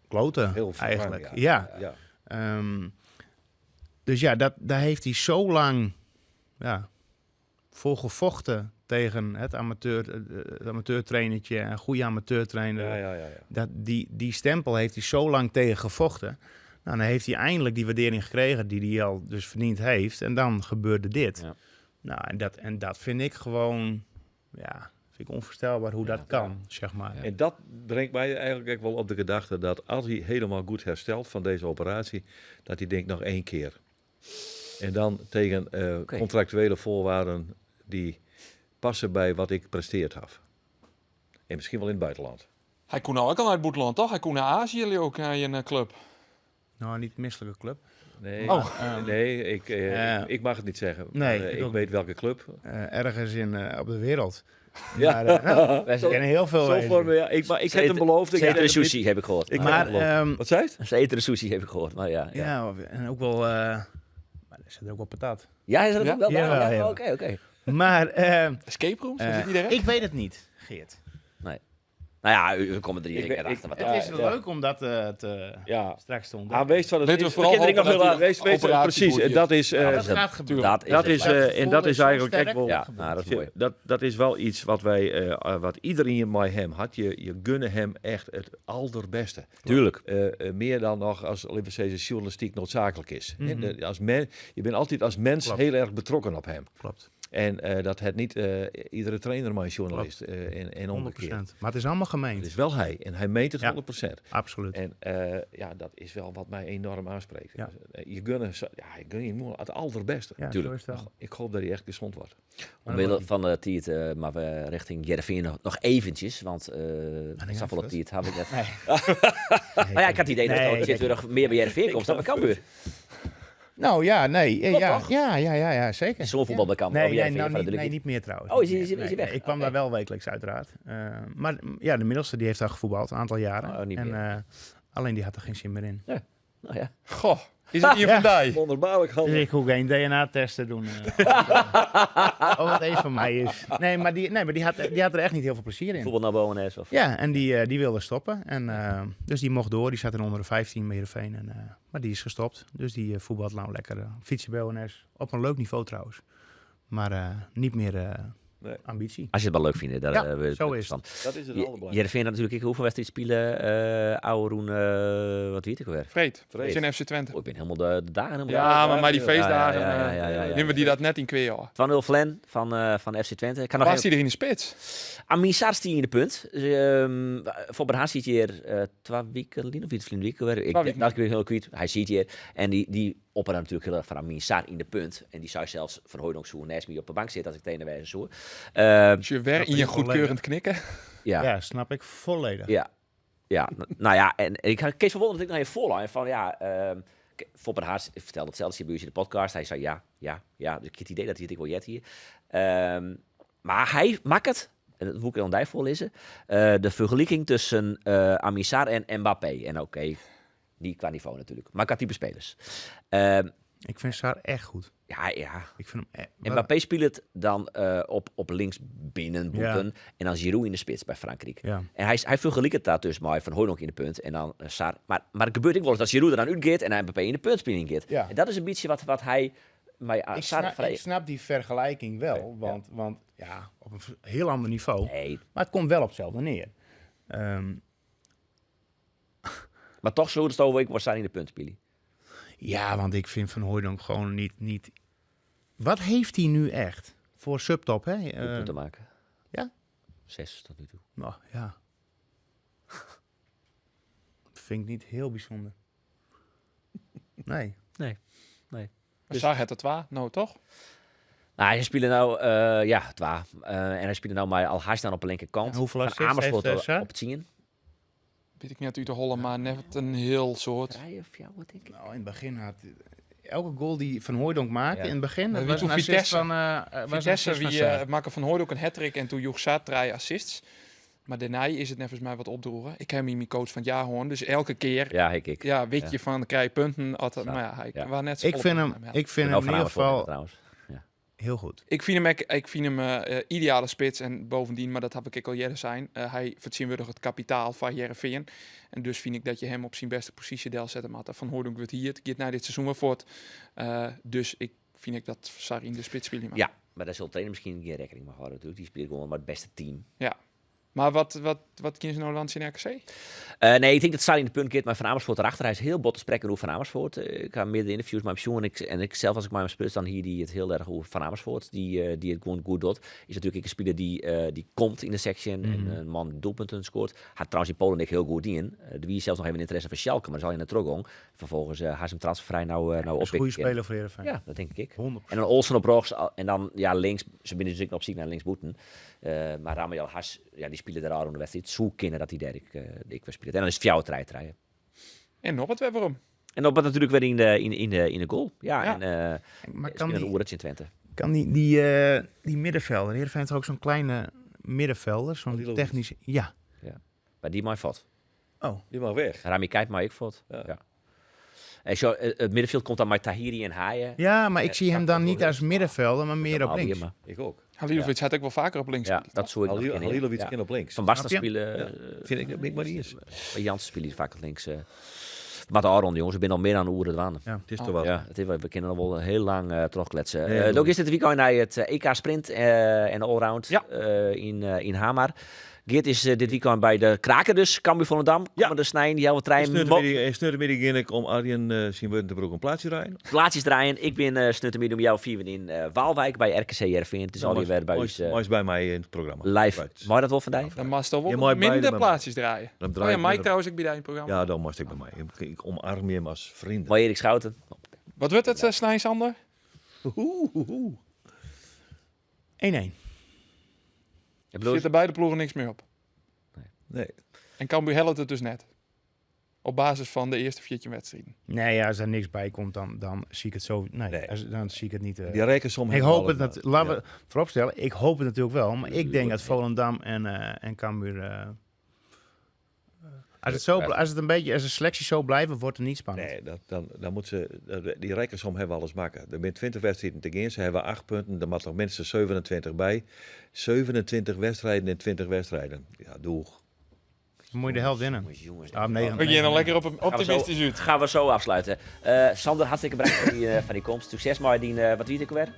kloten Heel verwarrend, eigenlijk. ja. Ja. Ja. Dus ja, daar heeft hij zo lang voor gevochten tegen het amateurtrainertje, een goede amateurtrainer. Ja. Die stempel heeft hij zo lang tegen gevochten. Nou, dan heeft hij eindelijk die waardering gekregen die hij al dus verdiend heeft. En dan gebeurde dit. Ja. Nou, en dat vind ik gewoon, vind ik onvoorstelbaar hoe dat kan, zeg maar. En dat brengt mij eigenlijk ook wel op de gedachte dat als hij helemaal goed herstelt van deze operatie, dat hij denkt nog 1 keer. En dan tegen contractuele voorwaarden die passen bij wat ik presteerd heb. En misschien wel in het buitenland. Hij kon nou ook al naar het buitenland, toch? Hij kon naar Azië ook, naar een club. Nou, niet een misselijke club. Nee, Oh. ik mag het niet zeggen. Nee, ik weet welke club. Ergens op de wereld. Ja. Maar, Wij er kennen heel veel Zo wezen. voor me, ja. Ik heb hem beloofd. Ze eten sushi, heb ik gehoord. Wat zei het? Ze eten sushi, heb ik gehoord. Maar ja. En ook wel... maar er zit ook wel patat. Ja, is dat Ja? ook wel? Ja, Ja, ja. Oké. Maar Escape rooms, zit die direct? ik weet het niet, Geert. Nou ja, u komt er direct Ik- achter. Wat Het dat is is. leuk om dat Ja. straks te Ah, ontdekken. wees van het Weten we vooral kent er nog hopen heel dat laat. die Wees operatie precies. goed En is. dat is. dat gaat gebeuren. Dat is, en dat is eigenlijk echt wel. Ja, nou, dat is mooi. Dat is wel iets wat wij, wat iedereen met hem had. Je gunnen hem echt het allerbeste. Tuurlijk. Meer dan nog als laten we zeggen, journalistiek noodzakelijk is. Mhm. Je bent altijd als mens Klopt. heel erg betrokken op hem. Klopt, En dat het niet iedere trainer maar een journalist en 100%. omgekeerd. Maar het is allemaal Het gemeend. is wel hij. En hij meent het Ja. 100%. Absoluut. En dat is wel wat mij enorm aanspreekt. Ja. Je gunt hem het allerbeste. Ja, tuurlijk. zo is het wel. Ik hoop dat hij echt gezond wordt. Omwille van de Tiet, maar we richting Jereveen nog eventjes, want dat zal wel het Tiet, heb ik net. Nee. Maar ja, ik had het idee dat Nee, het zit weer nog meer bij Jereveen komt, dat kan weer. Nou ja, nee. Klopt Ja, toch? ja, zeker. Zo'n voetbal bij Kamp. Nee, niet meer trouwens. Oh, Niet is hij meer. weg? Ik kwam Oké. daar wel wekelijks uiteraard. Maar ja, de middelste die heeft daar gevoetbald, een aantal jaren. Oh, niet en, meer. alleen die had er geen zin meer in. Nou ja. Goh, is het hier Ja. vandaag? Wonderbaarlijk Dus ik hoef geen DNA-testen doen. Wat één van mij is. Nee, maar die had er echt niet heel veel plezier in. Voetbal naar Bowenes of... Ja, en die wilde stoppen. En, dus die mocht door. Die zat in onder de 15 bij Heerenveen. Maar die is gestopt. Dus die voetbalt nou lekker fietsen bij ONS. Op een leuk niveau trouwens. Maar niet meer Nee. ambitie. Als je het wel leuk vindt, daar Ja, weet ik zo het is van. Dat is het allerbelangrijkste. Jereveen had natuurlijk hoeveel wedstrijden spelen, oude Roen, wat weet ik alweer. Vreed, Vreed. in FC Twente. Oh, ik ben helemaal de dagen helemaal Ja, maar die feestdagen, ja. nemen we die dat net in 2 jaar. 2-0 Flen van FC Twente. Ik kan nog Was hij er in de spits? Amin Sar stie in de punt. Voor Berhaan ziet hier 2 weken, of iets van een week. Ik weken. dacht ik weer heel kwijt. Hij ziet hier. En die opperen natuurlijk heel erg van Amin Sar in de punt. En die zou zelfs van Hooydonk zo naast me op de bank zitten als ik tegen wijze zo. Dus je weer in je goedkeurend knikken. Ja. Ja, snap ik volledig. Ja, nou ja, en ik had Kees verwonderd dat ik naar je voorlijn van Fopper Haars vertelde hetzelfde bij u in de podcast. Hij zei ja, dus ik heb het idee dat hij het ik wel jet hier. Maar hij maakt het, en dat moet ik dan voorlezen, de vergelijking tussen Amissar en Mbappé. En oké, niet qua niveau natuurlijk, maar qua type spelers. Ik vind Sar echt goed. Ja. Ik vind hem echt... Mbappé speelt het dan op links binnenboeken Ja. en dan Giroud in de spits bij Frankrijk. Ja. En hij vergelijkt het daar dus maar Van Hooydonk in de punt en dan Sar. Maar het gebeurt ook wel eens dat Giroud er dan uitgeeft en hij Mbappé in de punt speelt ingeeft. Ja. En dat is een beetje wat hij maar Ik snap die vergelijking wel, want ja, op een heel ander niveau. Nee, Maar het komt wel op hetzelfde neer. maar toch zo het over ik was in de punt spelen. Ja, want ik vind Van Hooijdonk gewoon niet... Wat heeft hij nu echt voor subtop, hè? Punten maken. ja? 6 tot nu toe. Nou, ja. Vind ik niet heel bijzonder. Nee. We zagen het 2, nou toch? Nou, hij speelde nou, en hij speelde nou maar al haast dan op de linkerkant. En hoeveel Van assists Amersfoort heeft, Sar? op het zien. Weet ik niet uit de hollen, maar net een heel soort. 3 of jou, wat denk ik. Nou, in het begin had... Elke goal die Van Hooijdonk maakte Ja. in het begin... Maar Dat wie was een toen assist Vitesse? van... was een Vitesse, assist van wie Sar. maken van Hooyd ook een hat-trick en toen joeg Saar 3 assists. Maar daarna is het net volgens mij wat opdroegen. Ik heb hem mijn coach van het jaar hoorn, dus elke keer... Ja, ik. Ja, weet je van, krijg je punten. Altijd, Zo, maar ja, hij ja. was net zo Ik vol vind op hem, ja. ik vind Nou, hem in ieder geval trouwens. heel goed. Ik vind hem ideale spits en bovendien, maar dat heb ik al eerder zijn, hij verzin het kapitaal van Heerenveen. En dus vind ik dat je hem op zijn beste positie deel zetten had. Van Hooydonk wordt hier, het gaat naar dit seizoen weer voort. Dus ik vind dat Sarri in de spits spelen mag. Ja, Maar daar zal de trainer misschien geen rekening mee houden natuurlijk. Die speelt gewoon maar het beste team. Maar wat kun je nou dan in RKC? Nee, ik denk dat Sally in de punt keert, maar Van Amersfoort erachter. Hij is heel bot te spreken over Van Amersfoort. Ik ga meerdere interviews met hem doen en ik zelf als ik met hem speel, dan hier die het heel erg over Van Amersfoort, die het gewoon goed doet. Is natuurlijk een speler die komt in de section en een man doelpunten scoort. Had trouwens in Polen heel goed in. Er wie zelfs nog even interesse van Schalke, maar zal je naar teruggaan. Vervolgens hij is hem transfervrij nou Dat is een oppikken. goede speler voor Heerenveen. Ja, dat denk ik. 100%. En dan Olsen op rechts en dan links. Ze binnen dus op ziek naar linksboeten. Maar Ramayel Has, die spelen daar al in de wedstrijd. Zo kennen dat hij daar ik weer speelt. En dan is het jouw rijden. En nog wat waarom? En op natuurlijk weer in de goal. Ja, Ja. en Maar kan een oertje in Twente. kan die middenvelder, Heerenveen heeft ook zo'n kleine middenvelder, zo'n Halilovic. technisch... Ja. Maar die maar vat. Oh. Die mag weg. Rami kijkt maar ik vat. Ja. Ja. En zo, het middenveld komt dan met Tahiri en Haaien. Ja, maar ik zie hem dan dat niet wel als middenvelder, maar meer op links. Ik ook. Halilovic had ook wel vaker op links Ja, gespeeld. dat zou ik nog kennen, ja. Halilovic Ja. kan op links. Van Basten Snap je? spelen. Vind ik, dat ben ik maar niet eens. Bij Jansen spelen vaak op links. Maar de Aron, jongens, ik ben al meer aan de oeren dwan. Het is toch wat. Ja, we kunnen nog wel heel lang terugkletsen. Nee, Ook is dit weekend naar het EK Sprint en Allround Ja. in Hamar. Geert is dit weekend bij de Kraken dus, Cambuur Volendam. Ja. Ja. De snijden, die hele trein. Snurrenmiddag ging ik om Arjen zien we de broek een plaatsje rijden. Plaatjes draaien. Ik ben snuttermiddag om jou 4 in Waalwijk bij RKC Heerenveen. Het is alweer weer bij ons Maar is bij mij in het programma. live. Right. Maar dat wel vandaag? Dan mag je toch Je wel mag beide minder bij mij. plaatsjes draaien. Dan Oh draai ja, ik Mike minder- trouwens, ik bij daar in het programma. Ja, dan moest ik bij mij. Ik omarm je hem als vrienden. Maar Erik Schouten. Wat wordt het, Snijn Sander? 1-1. Ik bedoel, Zit er beide ploegen niks meer op. Nee. En Cambuur helpt het dus net. Op basis van de eerste 14 wedstrijden. Nee, ja, als er niks bij komt, dan zie ik het zo... Nee, Nee. dan zie ik het niet... Die rekensom ik hoop het, laten Ja. we vooropstellen, ik hoop het natuurlijk wel, maar ik denk dat Volendam en Cambuur... als de selectie zo blijven, wordt het niet spannend. Nee, dan moet ze... Die rekensom hebben we alles maken. Er zijn 20 wedstrijden te gaan. Ze hebben 8 punten. Er moet nog minstens 27 bij. 27 wedstrijden en 20 wedstrijden. Ja, doeg. Dan moet je de helft winnen. jongens. Ah, 9. We gaan dan lekker op een Gaan we optimistisch uit. Gaan we zo afsluiten. Sander, hartstikke bedankt van die komst. Succes maar die, wat wie het ook weer?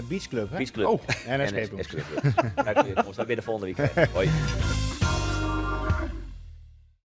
Beach Club, hè? Beach Club. Oh, en En Escape Room. Escape Room. Dank u. Ons weer de volgende week. Hoi.